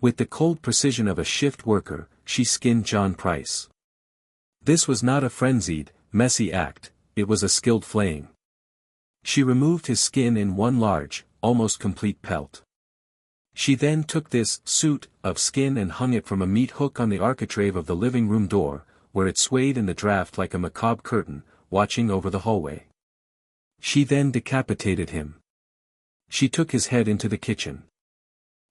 With the cold precision of a shift worker, she skinned John Price. This was not a frenzied, messy act, it was a skilled flaying. She removed his skin in one large, almost complete pelt. She then took this suit of skin and hung it from a meat hook on the architrave of the living room door, where it swayed in the draft like a macabre curtain, watching over the hallway. She then decapitated him. She took his head into the kitchen.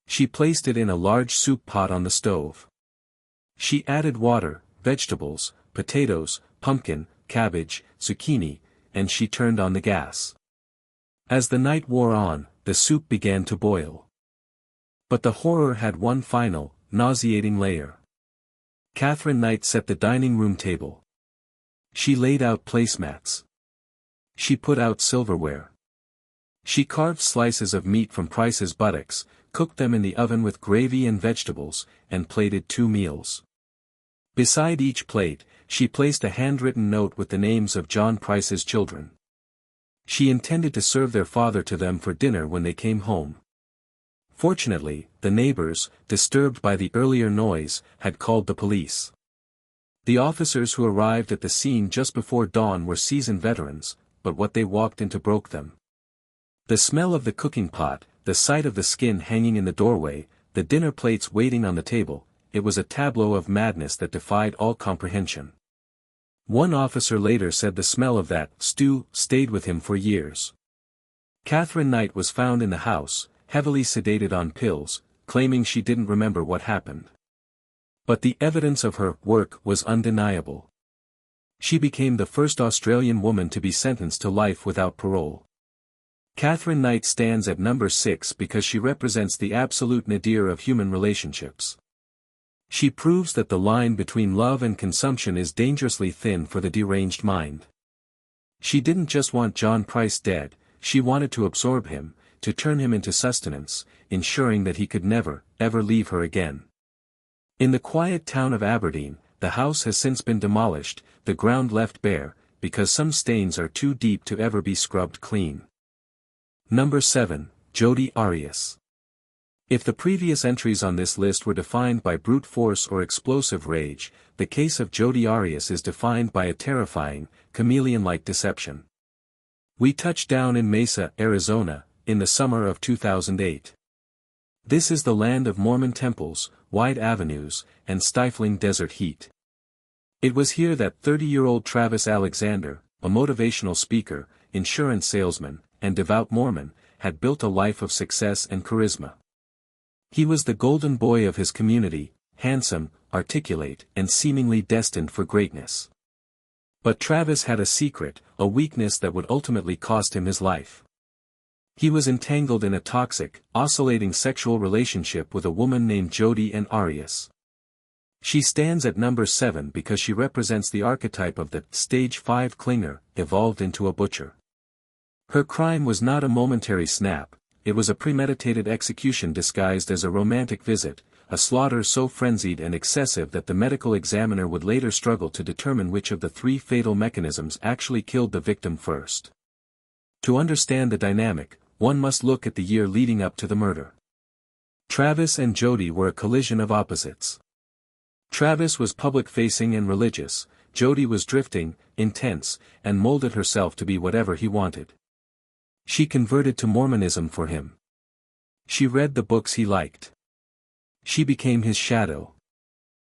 She placed it in a large soup pot on the stove. She added water, vegetables, potatoes, pumpkin, cabbage, zucchini, and she turned on the gas. As the night wore on, the soup began to boil. But the horror had one final, nauseating layer. Catherine Knight set the dining room table. She laid out placemats. She put out silverware. She carved slices of meat from Price's buttocks, cooked them in the oven with gravy and vegetables, and plated 2 meals. Beside each plate, she placed a handwritten note with the names of John Price's children. She intended to serve their father to them for dinner when they came home. Fortunately, the neighbors, disturbed by the earlier noise, had called the police. The officers who arrived at the scene just before dawn were seasoned veterans, but what they walked into broke them. The smell of the cooking pot, the sight of the skin hanging in the doorway, the dinner plates waiting on the table, it was a tableau of madness that defied all comprehension. One officer later said the smell of that stew stayed with him for years. Catherine Knight was found in the house, heavily sedated on pills, claiming she didn't remember what happened. But the evidence of her work was undeniable. She became the first Australian woman to be sentenced to life without parole. Catherine Knight stands at number 6 because she represents the absolute nadir of human relationships. She proves that the line between love and consumption is dangerously thin for the deranged mind. She didn't just want John Price dead, she wanted to absorb him, to turn him into sustenance, ensuring that he could never, ever leave her again. In the quiet town of Aberdeen, the house has since been demolished, the ground left bare, because some stains are too deep to ever be scrubbed clean. Number 7, Jodi Arias. If the previous entries on this list were defined by brute force or explosive rage, the case of Jodi Arias is defined by a terrifying, chameleon-like deception. We touched down in Mesa, Arizona, in the summer of 2008. This is the land of Mormon temples, wide avenues, and stifling desert heat. It was here that 30-year-old Travis Alexander, a motivational speaker, insurance salesman, and devout Mormon, had built a life of success and charisma. He was the golden boy of his community, handsome, articulate, and seemingly destined for greatness. But Travis had a secret, a weakness that would ultimately cost him his life. He was entangled in a toxic, oscillating sexual relationship with a woman named Jodi Arias. She stands at number 7 because she represents the archetype of the stage 5 clinger, evolved into a butcher. Her crime was not a momentary snap, it was a premeditated execution disguised as a romantic visit, a slaughter so frenzied and excessive that the medical examiner would later struggle to determine which of the 3 fatal mechanisms actually killed the victim first. To understand the dynamic, one must look at the year leading up to the murder. Travis and Jodi were a collision of opposites. Travis was public-facing and religious, Jodi was drifting, intense, and molded herself to be whatever he wanted. She converted to Mormonism for him. She read the books he liked. She became his shadow.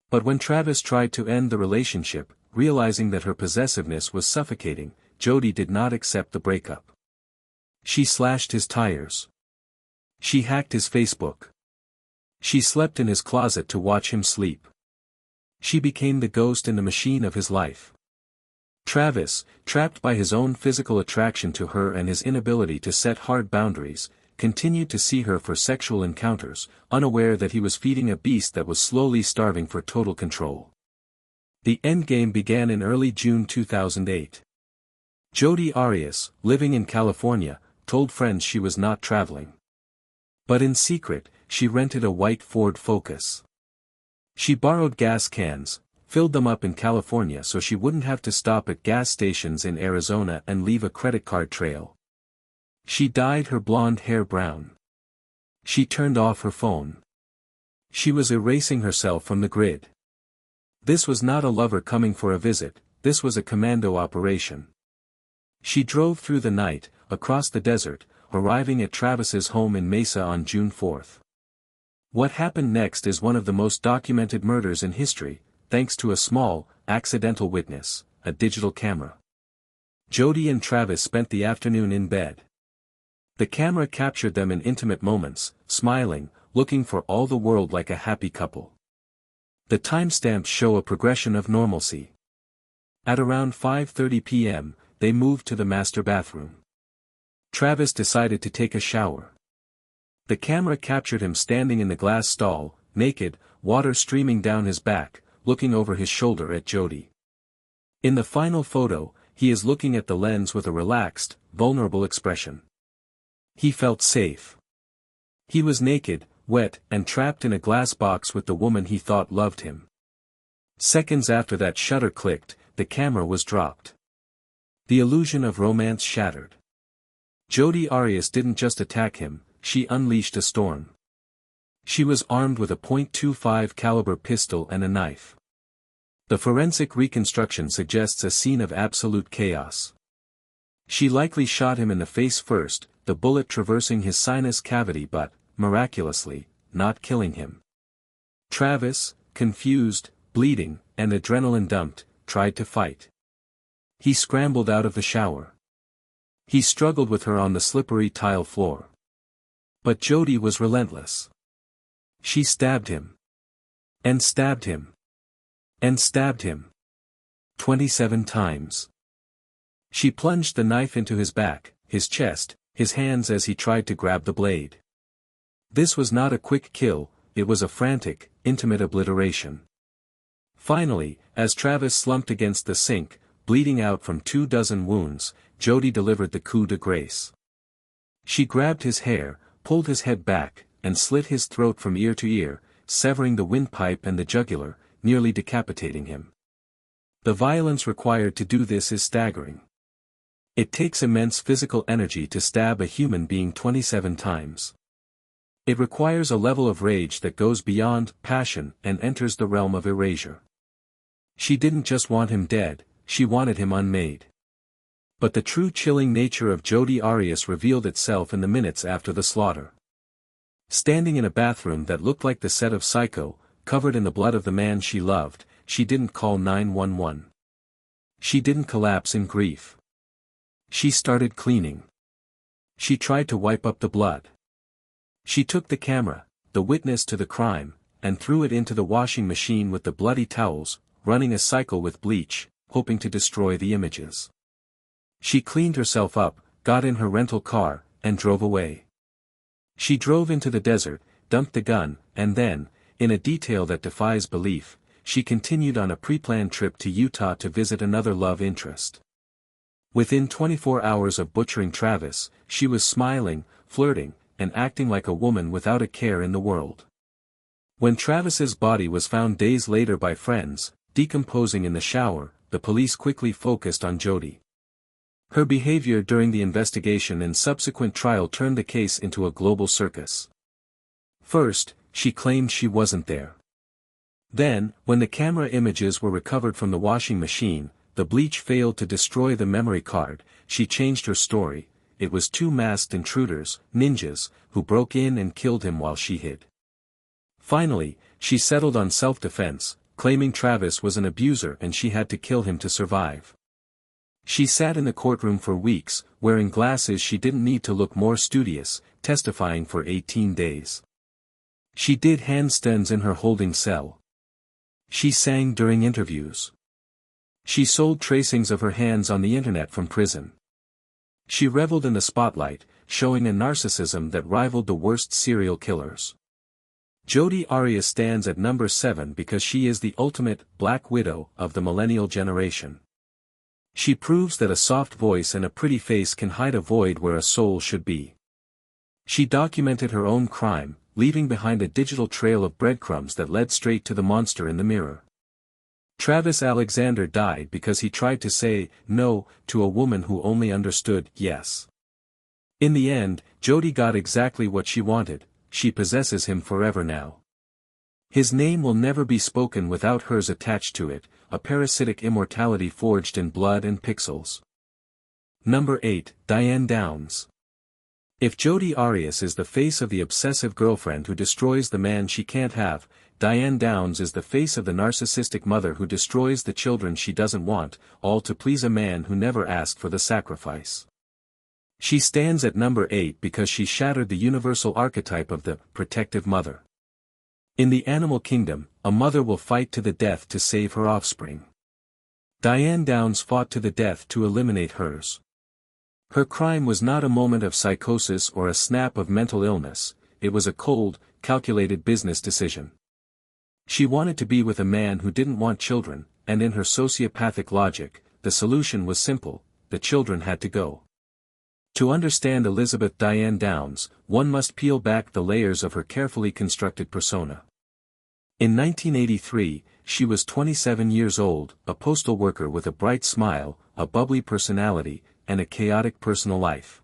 But when Travis tried to end the relationship, realizing that her possessiveness was suffocating, Jodi did not accept the breakup. She slashed his tires. She hacked his Facebook. She slept in his closet to watch him sleep. She became the ghost in the machine of his life. Travis, trapped by his own physical attraction to her and his inability to set hard boundaries, continued to see her for sexual encounters, unaware that he was feeding a beast that was slowly starving for total control. The endgame began in early June 2008. Jodi Arias, living in California, told friends she was not traveling. But in secret, she rented a white Ford Focus. She borrowed gas cans, filled them up in California so she wouldn't have to stop at gas stations in Arizona and leave a credit card trail. She dyed her blonde hair brown. She turned off her phone. She was erasing herself from the grid. This was not a lover coming for a visit, this was a commando operation. She drove through the night, across the desert, arriving at Travis's home in Mesa on June 4. What happened next is one of the most documented murders in history, thanks to a small, accidental witness, a digital camera. Jodi and Travis spent the afternoon in bed. The camera captured them in intimate moments, smiling, looking for all the world like a happy couple. The timestamps show a progression of normalcy. At around 5:30 p.m., they moved to the master bathroom. Travis decided to take a shower. The camera captured him standing in the glass stall, naked, water streaming down his back, looking over his shoulder at Jodi. In the final photo, he is looking at the lens with a relaxed, vulnerable expression. He felt safe. He was naked, wet, and trapped in a glass box with the woman he thought loved him. Seconds after that shutter clicked, the camera was dropped. The illusion of romance shattered. Jodi Arias didn't just attack him, she unleashed a storm. She was armed with a .25 caliber pistol and a knife. The forensic reconstruction suggests a scene of absolute chaos. She likely shot him in the face first, the bullet traversing his sinus cavity but, miraculously, not killing him. Travis, confused, bleeding, and adrenaline dumped, tried to fight. He scrambled out of the shower. He struggled with her on the slippery tile floor. But Jodi was relentless. She stabbed him. And stabbed him. And stabbed him. 27 times. She plunged the knife into his back, his chest, his hands as he tried to grab the blade. This was not a quick kill, it was a frantic, intimate obliteration. Finally, as Travis slumped against the sink, bleeding out from 24 wounds, Jodi delivered the coup de grace. She grabbed his hair, pulled his head back, and slit his throat from ear to ear, severing the windpipe and the jugular, nearly decapitating him. The violence required to do this is staggering. It takes immense physical energy to stab a human being 27 times. It requires a level of rage that goes beyond passion and enters the realm of erasure. She didn't just want him dead, she wanted him unmade. But the true chilling nature of Jodi Arias revealed itself in the minutes after the slaughter. Standing in a bathroom that looked like the set of Psycho, covered in the blood of the man she loved, she didn't call 911. She didn't collapse in grief. She started cleaning. She tried to wipe up the blood. She took the camera, the witness to the crime, and threw it into the washing machine with the bloody towels, running a cycle with bleach, hoping to destroy the images. She cleaned herself up, got in her rental car, and drove away. She drove into the desert, dumped the gun, and then, in a detail that defies belief, she continued on a pre-planned trip to Utah to visit another love interest. Within 24 hours of butchering Travis, she was smiling, flirting, and acting like a woman without a care in the world. When Travis's body was found days later by friends, decomposing in the shower, the police quickly focused on Jodi. Her behavior during the investigation and subsequent trial turned the case into a global circus. First, she claimed she wasn't there. Then, when the camera images were recovered from the washing machine, the bleach failed to destroy the memory card. She changed her story. It was two masked intruders, ninjas, who broke in and killed him while she hid. Finally, she settled on self-defense, claiming Travis was an abuser and she had to kill him to survive. She sat in the courtroom for weeks, wearing glasses she didn't need to look more studious, testifying for 18 days. She did handstands in her holding cell. She sang during interviews. She sold tracings of her hands on the internet from prison. She reveled in the spotlight, showing a narcissism that rivaled the worst serial killers. Jodi Arias stands at number 7 because she is the ultimate Black Widow of the millennial generation. She proves that a soft voice and a pretty face can hide a void where a soul should be. She documented her own crime, leaving behind a digital trail of breadcrumbs that led straight to the monster in the mirror. Travis Alexander died because he tried to say no to a woman who only understood yes. In the end, Jodi got exactly what she wanted. She possesses him forever now. His name will never be spoken without hers attached to it, a parasitic immortality forged in blood and pixels. Number 8, Diane Downs. If Jodi Arias is the face of the obsessive girlfriend who destroys the man she can't have, Diane Downs is the face of the narcissistic mother who destroys the children she doesn't want, all to please a man who never asked for the sacrifice. She stands at number 8 because she shattered the universal archetype of the protective mother. In the animal kingdom, a mother will fight to the death to save her offspring. Diane Downs fought to the death to eliminate hers. Her crime was not a moment of psychosis or a snap of mental illness, it was a cold, calculated business decision. She wanted to be with a man who didn't want children, and in her sociopathic logic, the solution was simple: the children had to go. To understand Elizabeth Diane Downs, one must peel back the layers of her carefully constructed persona. In 1983, she was 27 years old, a postal worker with a bright smile, a bubbly personality, and a chaotic personal life.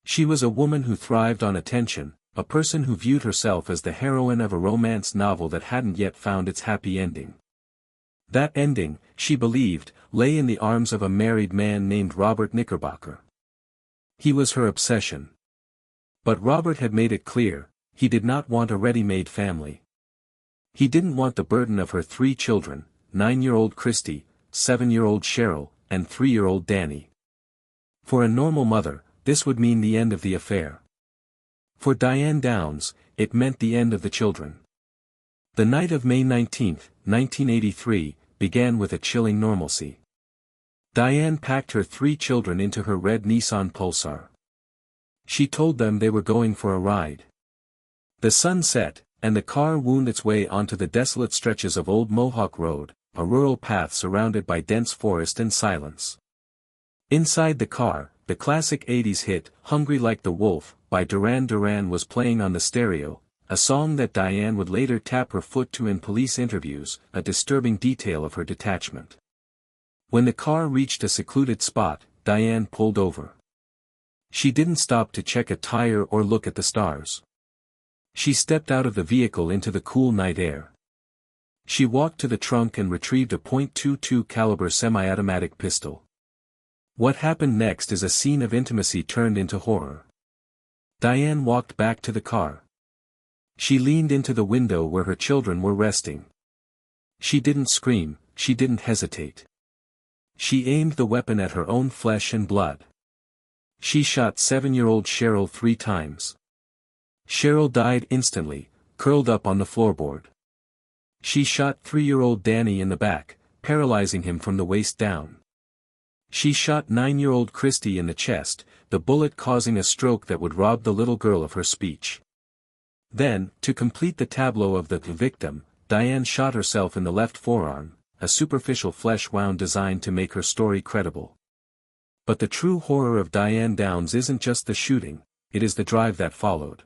She was a woman who thrived on attention, a person who viewed herself as the heroine of a romance novel that hadn't yet found its happy ending. That ending, she believed, lay in the arms of a married man named Robert Knickerbocker. He was her obsession. But Robert had made it clear, he did not want a ready-made family. He didn't want the burden of her 3 children, 9-year-old Christy, 7-year-old Cheryl, and 3-year-old Danny. For a normal mother, this would mean the end of the affair. For Diane Downs, it meant the end of the children. The night of May 19, 1983, began with a chilling normalcy. Diane packed her 3 children into her red Nissan Pulsar. She told them they were going for a ride. The sun set, and the car wound its way onto the desolate stretches of Old Mohawk Road, a rural path surrounded by dense forest and silence. Inside the car, the classic 80s hit, "Hungry Like the Wolf," by Duran Duran was playing on the stereo, a song that Diane would later tap her foot to in police interviews, a disturbing detail of her detachment. When the car reached a secluded spot, Diane pulled over. She didn't stop to check a tire or look at the stars. She stepped out of the vehicle into the cool night air. She walked to the trunk and retrieved a .22 caliber semi-automatic pistol. What happened next is a scene of intimacy turned into horror. Diane walked back to the car. She leaned into the window where her children were resting. She didn't scream, she didn't hesitate. She aimed the weapon at her own flesh and blood. She shot 7-year-old Cheryl 3 times. Cheryl died instantly, curled up on the floorboard. She shot 3-year-old Danny in the back, paralyzing him from the waist down. She shot 9-year-old Christy in the chest, the bullet causing a stroke that would rob the little girl of her speech. Then, to complete the tableau of the victim, Diane shot herself in the left forearm, a superficial flesh wound designed to make her story credible. But the true horror of Diane Downs isn't just the shooting, it is the drive that followed.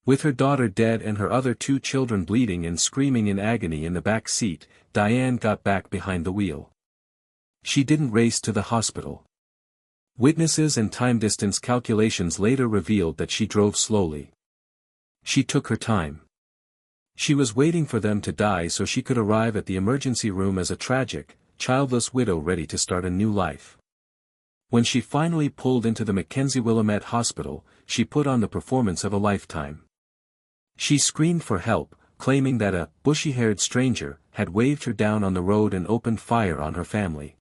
With her daughter dead and her other 2 children bleeding and screaming in agony in the back seat, Diane got back behind the wheel. She didn't race to the hospital. Witnesses and time-distance calculations later revealed that she drove slowly. She took her time. She was waiting for them to die so she could arrive at the emergency room as a tragic, childless widow ready to start a new life. When she finally pulled into the Mackenzie Willamette Hospital, she put on the performance of a lifetime. She screamed for help, claiming that a bushy-haired stranger had waved her down on the road and opened fire on her family.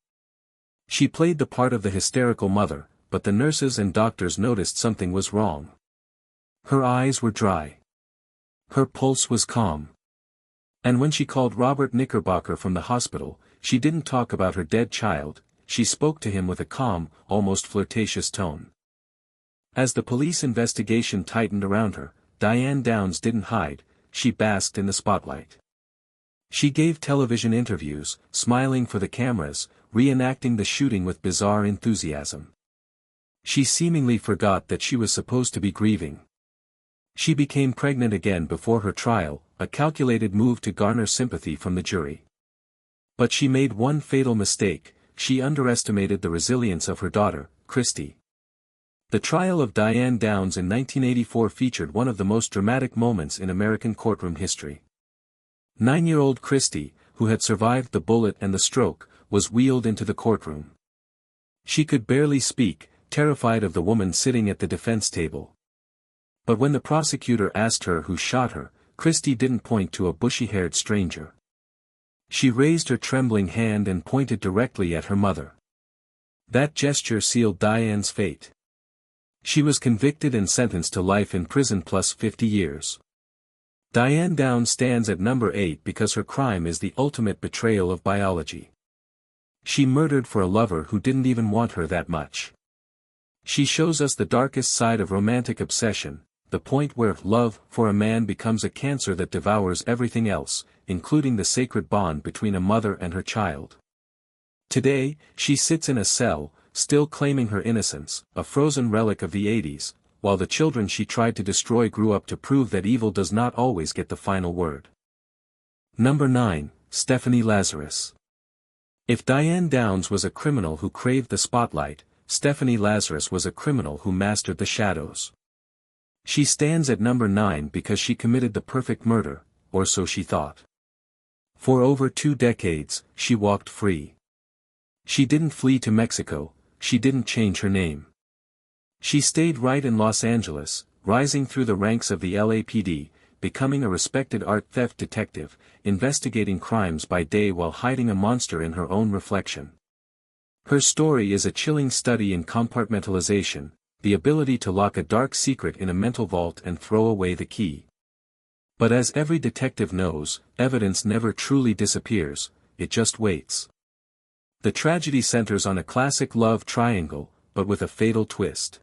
She played the part of the hysterical mother, but the nurses and doctors noticed something was wrong. Her eyes were dry. Her pulse was calm. And when she called Robert Knickerbocker from the hospital, she didn't talk about her dead child, she spoke to him with a calm, almost flirtatious tone. As the police investigation tightened around her, Diane Downs didn't hide, she basked in the spotlight. She gave television interviews, smiling for the cameras, reenacting the shooting with bizarre enthusiasm. She seemingly forgot that she was supposed to be grieving. She became pregnant again before her trial, a calculated move to garner sympathy from the jury. But she made one fatal mistake, she underestimated the resilience of her daughter, Christy. The trial of Diane Downs in 1984 featured one of the most dramatic moments in American courtroom history. 9-year-old Christy, who had survived the bullet and the stroke, was wheeled into the courtroom. She could barely speak, terrified of the woman sitting at the defense table. But when the prosecutor asked her who shot her, Christy didn't point to a bushy-haired stranger. She raised her trembling hand and pointed directly at her mother. That gesture sealed Diane's fate. She was convicted and sentenced to life in prison plus 50 years. Diane Downs stands at number 8 because her crime is the ultimate betrayal of biology. She murdered for a lover who didn't even want her that much. She shows us the darkest side of romantic obsession, the point where love for a man becomes a cancer that devours everything else, including the sacred bond between a mother and her child. Today, she sits in a cell, still claiming her innocence, a frozen relic of the 80s, while the children she tried to destroy grew up to prove that evil does not always get the final word. Number 9, Stephanie Lazarus. If Diane Downs was a criminal who craved the spotlight, Stephanie Lazarus was a criminal who mastered the shadows. She stands at number 9 because she committed the perfect murder, or so she thought. For over 2 decades, she walked free. She didn't flee to Mexico, she didn't change her name. She stayed right in Los Angeles, rising through the ranks of the LAPD, becoming a respected art theft detective, investigating crimes by day while hiding a monster in her own reflection. Her story is a chilling study in compartmentalization, the ability to lock a dark secret in a mental vault and throw away the key. But as every detective knows, evidence never truly disappears, it just waits. The tragedy centers on a classic love triangle, but with a fatal twist.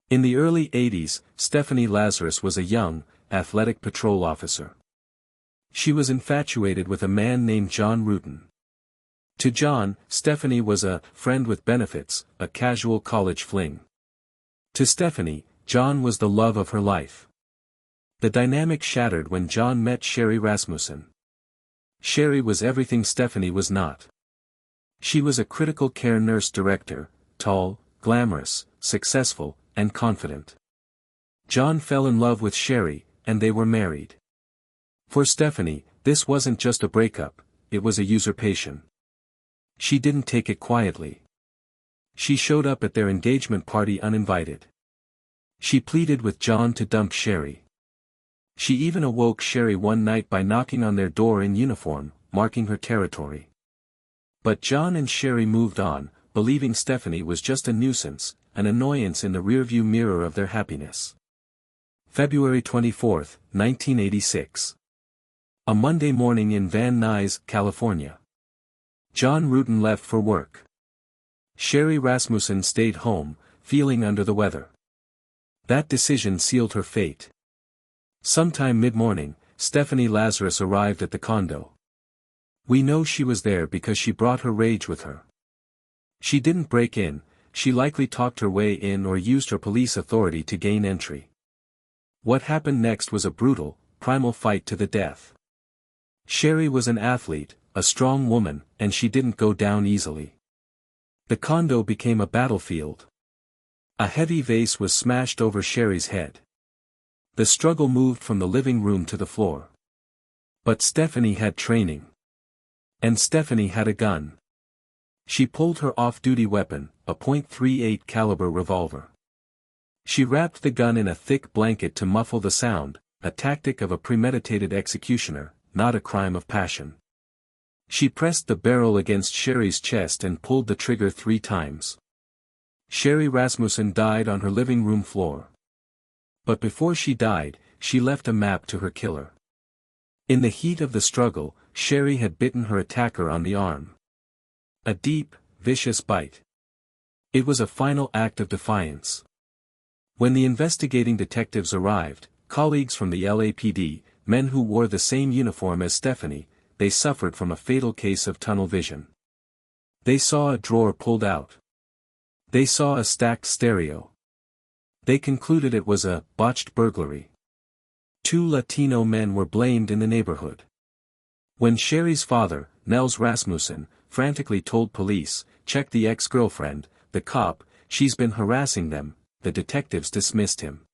In the early 80s, Stephanie Lazarus was a young, athletic patrol officer. She was infatuated with a man named John Rutan. To John, Stephanie was a friend with benefits, a casual college fling. To Stephanie, John was the love of her life. The dynamic shattered when John met Sherry Rasmussen. Sherry was everything Stephanie was not. She was a critical care nurse director, tall, glamorous, successful, and confident. John fell in love with Sherry, and they were married. For Stephanie, this wasn't just a breakup, it was a usurpation. She didn't take it quietly. She showed up at their engagement party uninvited. She pleaded with John to dump Sherry. She even awoke Sherry one night by knocking on their door in uniform, marking her territory. But John and Sherry moved on, believing Stephanie was just a nuisance, an annoyance in the rearview mirror of their happiness. February 24, 1986. A Monday morning in Van Nuys, California. John Rutan left for work. Sherry Rasmussen stayed home, feeling under the weather. That decision sealed her fate. Sometime mid-morning, Stephanie Lazarus arrived at the condo. We know she was there because she brought her rage with her. She didn't break in, she likely talked her way in or used her police authority to gain entry. What happened next was a brutal, primal fight to the death. Sherry was an athlete, a strong woman, and she didn't go down easily. The condo became a battlefield. A heavy vase was smashed over Sherry's head. The struggle moved from the living room to the floor. But Stephanie had training. And Stephanie had a gun. She pulled her off-duty weapon, a .38 caliber revolver. She wrapped the gun in a thick blanket to muffle the sound, a tactic of a premeditated executioner, not a crime of passion. She pressed the barrel against Sherry's chest and pulled the trigger 3 times. Sherry Rasmussen died on her living room floor. But before she died, she left a map to her killer. In the heat of the struggle, Sherry had bitten her attacker on the arm. A deep, vicious bite. It was a final act of defiance. When the investigating detectives arrived, colleagues from the LAPD, men who wore the same uniform as Stephanie, they suffered from a fatal case of tunnel vision. They saw a drawer pulled out. They saw a stacked stereo. They concluded it was a botched burglary. 2 Latino men were blamed in the neighborhood. When Sherry's father, Nels Rasmussen, frantically told police, "Check the ex-girlfriend, the cop, she's been harassing them," the detectives dismissed him.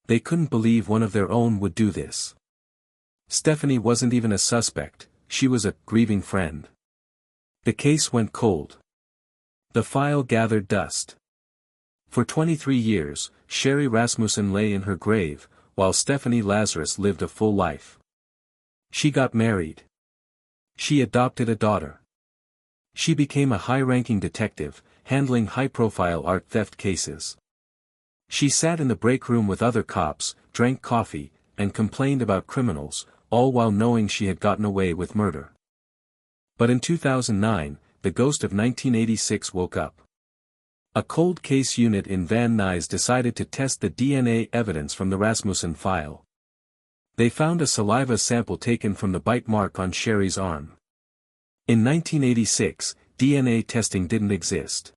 They couldn't believe one of their own would do this. Stephanie wasn't even a suspect, she was a grieving friend. The case went cold. The file gathered dust. For 23 years, Sherry Rasmussen lay in her grave, while Stephanie Lazarus lived a full life. She got married. She adopted a daughter. She became a high-ranking detective, handling high-profile art theft cases. She sat in the break room with other cops, drank coffee, and complained about criminals, all while knowing she had gotten away with murder. But in 2009, the ghost of 1986 woke up. A cold case unit in Van Nuys decided to test the DNA evidence from the Rasmussen file. They found a saliva sample taken from the bite mark on Sherry's arm. In 1986, DNA testing didn't exist.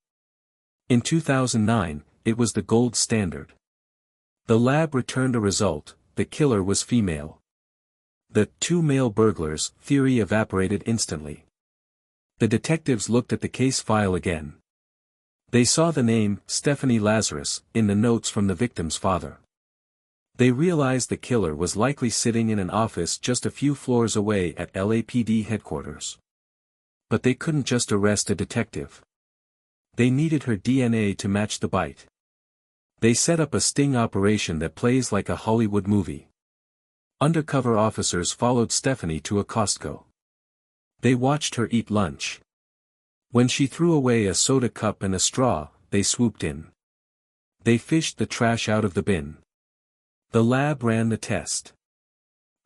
In 2009, it was the gold standard. The lab returned a result: the killer was female. The 2 male burglars theory evaporated instantly. The detectives looked at the case file again. They saw the name, Stephanie Lazarus, in the notes from the victim's father. They realized the killer was likely sitting in an office just a few floors away at LAPD headquarters. But they couldn't just arrest a detective. They needed her DNA to match the bite. They set up a sting operation that plays like a Hollywood movie. Undercover officers followed Stephanie to a Costco. They watched her eat lunch. When she threw away a soda cup and a straw, they swooped in. They fished the trash out of the bin. The lab ran the test.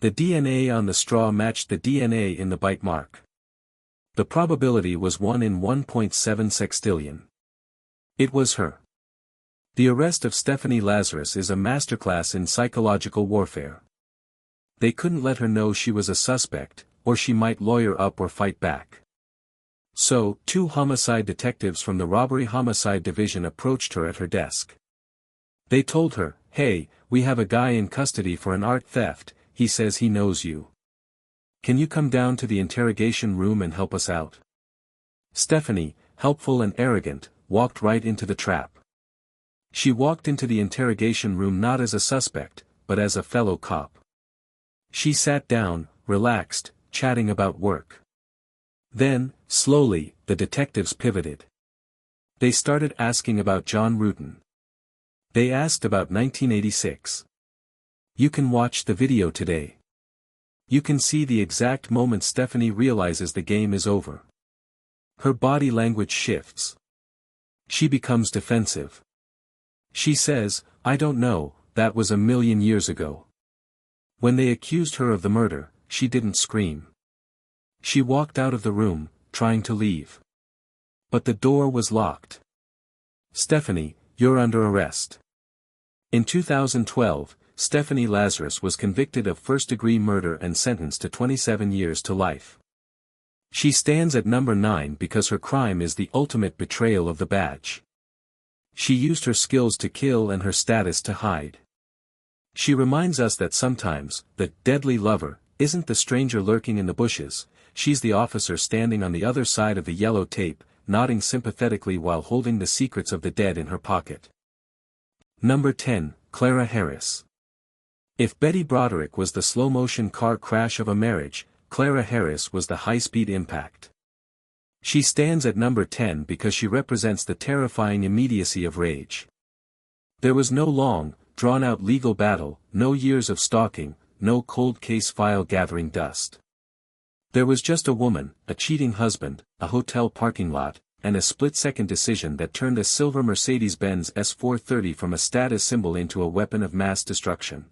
The DNA on the straw matched the DNA in the bite mark. The probability was 1 in 1.7 sextillion. It was her. The arrest of Stephanie Lazarus is a masterclass in psychological warfare. They couldn't let her know she was a suspect, or she might lawyer up or fight back. So, 2 homicide detectives from the Robbery Homicide Division approached her at her desk. They told her, "Hey, we have a guy in custody for an art theft, he says he knows you. Can you come down to the interrogation room and help us out?" Stephanie, helpful and arrogant, walked right into the trap. She walked into the interrogation room not as a suspect, but as a fellow cop. She sat down, relaxed, chatting about work. Then, slowly, the detectives pivoted. They started asking about John Rutan. They asked about 1986. You can watch the video today. You can see the exact moment Stephanie realizes the game is over. Her body language shifts. She becomes defensive. She says, "I don't know, that was a million years ago." When they accused her of the murder, she didn't scream. She walked out of the room, trying to leave. But the door was locked. "Stephanie, you're under arrest." In 2012, Stephanie Lazarus was convicted of first-degree murder and sentenced to 27 years to life. She stands at number 9 because her crime is the ultimate betrayal of the badge. She used her skills to kill and her status to hide. She reminds us that sometimes, the deadly lover isn't the stranger lurking in the bushes, she's the officer standing on the other side of the yellow tape, nodding sympathetically while holding the secrets of the dead in her pocket. Number 10, Clara Harris. If Betty Broderick was the slow-motion car crash of a marriage, Clara Harris was the high-speed impact. She stands at number 10 because she represents the terrifying immediacy of rage. There was no long, drawn-out legal battle, no years of stalking, no cold case file gathering dust. There was just a woman, a cheating husband, a hotel parking lot, and a split-second decision that turned a silver Mercedes-Benz S430 from a status symbol into a weapon of mass destruction.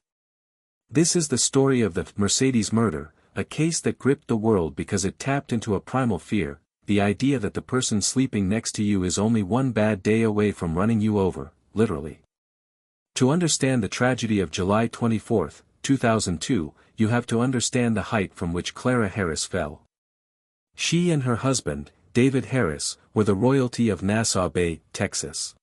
This is the story of the Mercedes murder, a case that gripped the world because it tapped into a primal fear, the idea that the person sleeping next to you is only one bad day away from running you over, literally. To understand the tragedy of July 24, 2002, you have to understand the height from which Clara Harris fell. She and her husband, David Harris, were the royalty of Nassau Bay, Texas.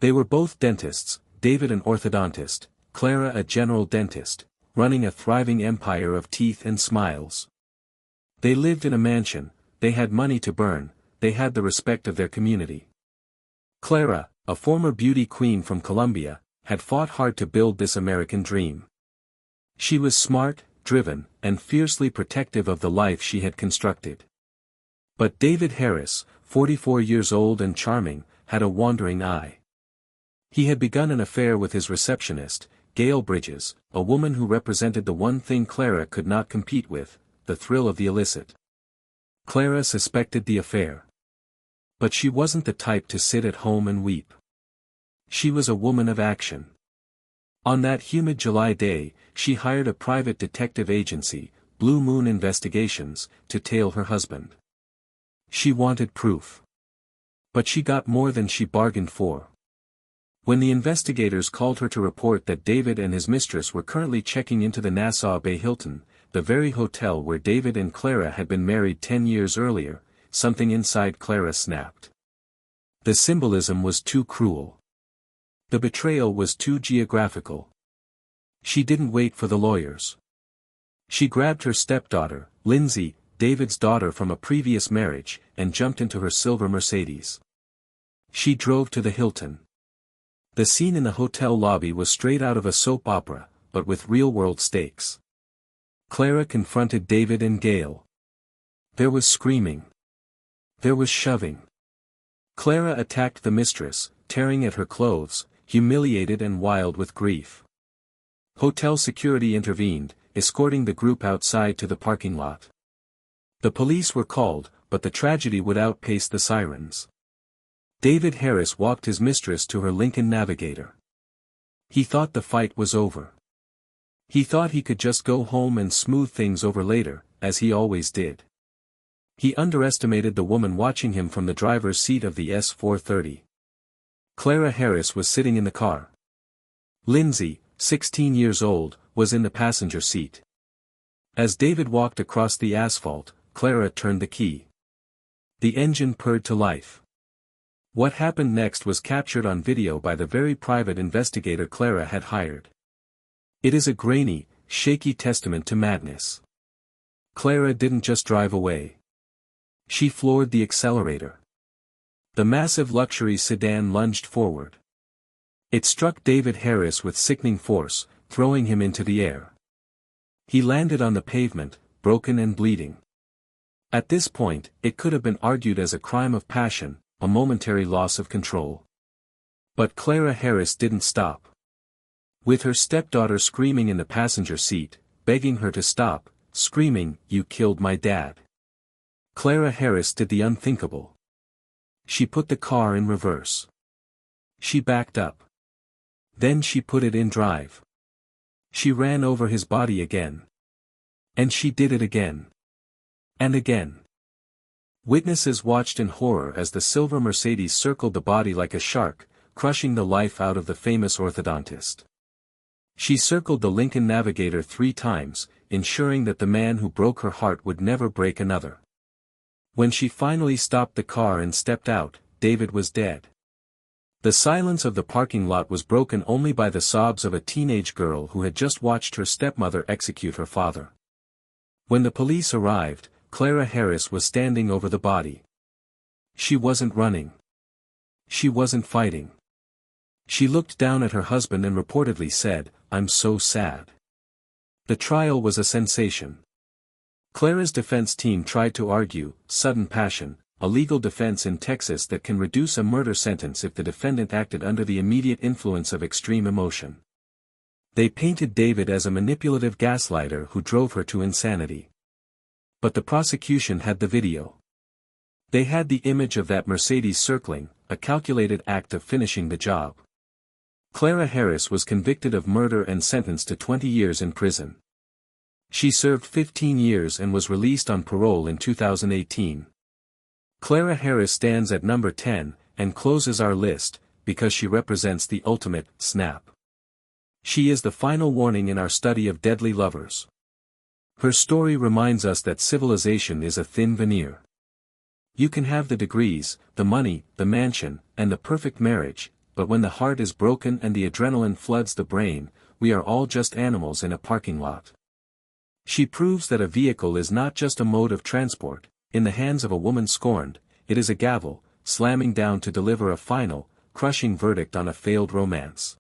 They were both dentists, David an orthodontist, Clara a general dentist, running a thriving empire of teeth and smiles. They lived in a mansion, they had money to burn, they had the respect of their community. Clara, a former beauty queen from Colombia, had fought hard to build this American dream. She was smart, driven, and fiercely protective of the life she had constructed. But David Harris, 44 years old and charming, had a wandering eye. He had begun an affair with his receptionist, Gail Bridges, a woman who represented the one thing Clara could not compete with, the thrill of the illicit. Clara suspected the affair. But she wasn't the type to sit at home and weep. She was a woman of action. On that humid July day, she hired a private detective agency, Blue Moon Investigations, to tail her husband. She wanted proof. But she got more than she bargained for. When the investigators called her to report that David and his mistress were currently checking into the Nassau Bay Hilton, the very hotel where David and Clara had been married 10 years earlier, something inside Clara snapped. The symbolism was too cruel. The betrayal was too geographical. She didn't wait for the lawyers. She grabbed her stepdaughter, Lindsay, David's daughter from a previous marriage, and jumped into her silver Mercedes. She drove to the Hilton. The scene in the hotel lobby was straight out of a soap opera, but with real-world stakes. Clara confronted David and Gail. There was screaming. There was shoving. Clara attacked the mistress, tearing at her clothes, humiliated and wild with grief. Hotel security intervened, escorting the group outside to the parking lot. The police were called, but the tragedy would outpace the sirens. David Harris walked his mistress to her Lincoln Navigator. He thought the fight was over. He thought he could just go home and smooth things over later, as he always did. He underestimated the woman watching him from the driver's seat of the S430. Clara Harris was sitting in the car. Lindsay, 16 years old, was in the passenger seat. As David walked across the asphalt, Clara turned the key. The engine purred to life. What happened next was captured on video by the very private investigator Clara had hired. It is a grainy, shaky testament to madness. Clara didn't just drive away. She floored the accelerator. The massive luxury sedan lunged forward. It struck David Harris with sickening force, throwing him into the air. He landed on the pavement, broken and bleeding. At this point, it could have been argued as a crime of passion, a momentary loss of control. But Clara Harris didn't stop. With her stepdaughter screaming in the passenger seat, begging her to stop, screaming, "You killed my dad." Clara Harris did the unthinkable. She put the car in reverse. She backed up. Then she put it in drive. She ran over his body again. And she did it again. And again. Witnesses watched in horror as the silver Mercedes circled the body like a shark, crushing the life out of the famous orthodontist. She circled the Lincoln Navigator 3 times, ensuring that the man who broke her heart would never break another. When she finally stopped the car and stepped out, David was dead. The silence of the parking lot was broken only by the sobs of a teenage girl who had just watched her stepmother execute her father. When the police arrived, Clara Harris was standing over the body. She wasn't running. She wasn't fighting. She looked down at her husband and reportedly said, "I'm so sad." The trial was a sensation. Clara's defense team tried to argue, sudden passion, a legal defense in Texas that can reduce a murder sentence if the defendant acted under the immediate influence of extreme emotion. They painted David as a manipulative gaslighter who drove her to insanity. But the prosecution had the video. They had the image of that Mercedes circling, a calculated act of finishing the job. Clara Harris was convicted of murder and sentenced to 20 years in prison. She served 15 years and was released on parole in 2018. Clara Harris stands at number 10, and closes our list, because she represents the ultimate snap. She is the final warning in our study of deadly lovers. Her story reminds us that civilization is a thin veneer. You can have the degrees, the money, the mansion, and the perfect marriage, but when the heart is broken and the adrenaline floods the brain, we are all just animals in a parking lot. She proves that a vehicle is not just a mode of transport. In the hands of a woman scorned, it is a gavel, slamming down to deliver a final, crushing verdict on a failed romance.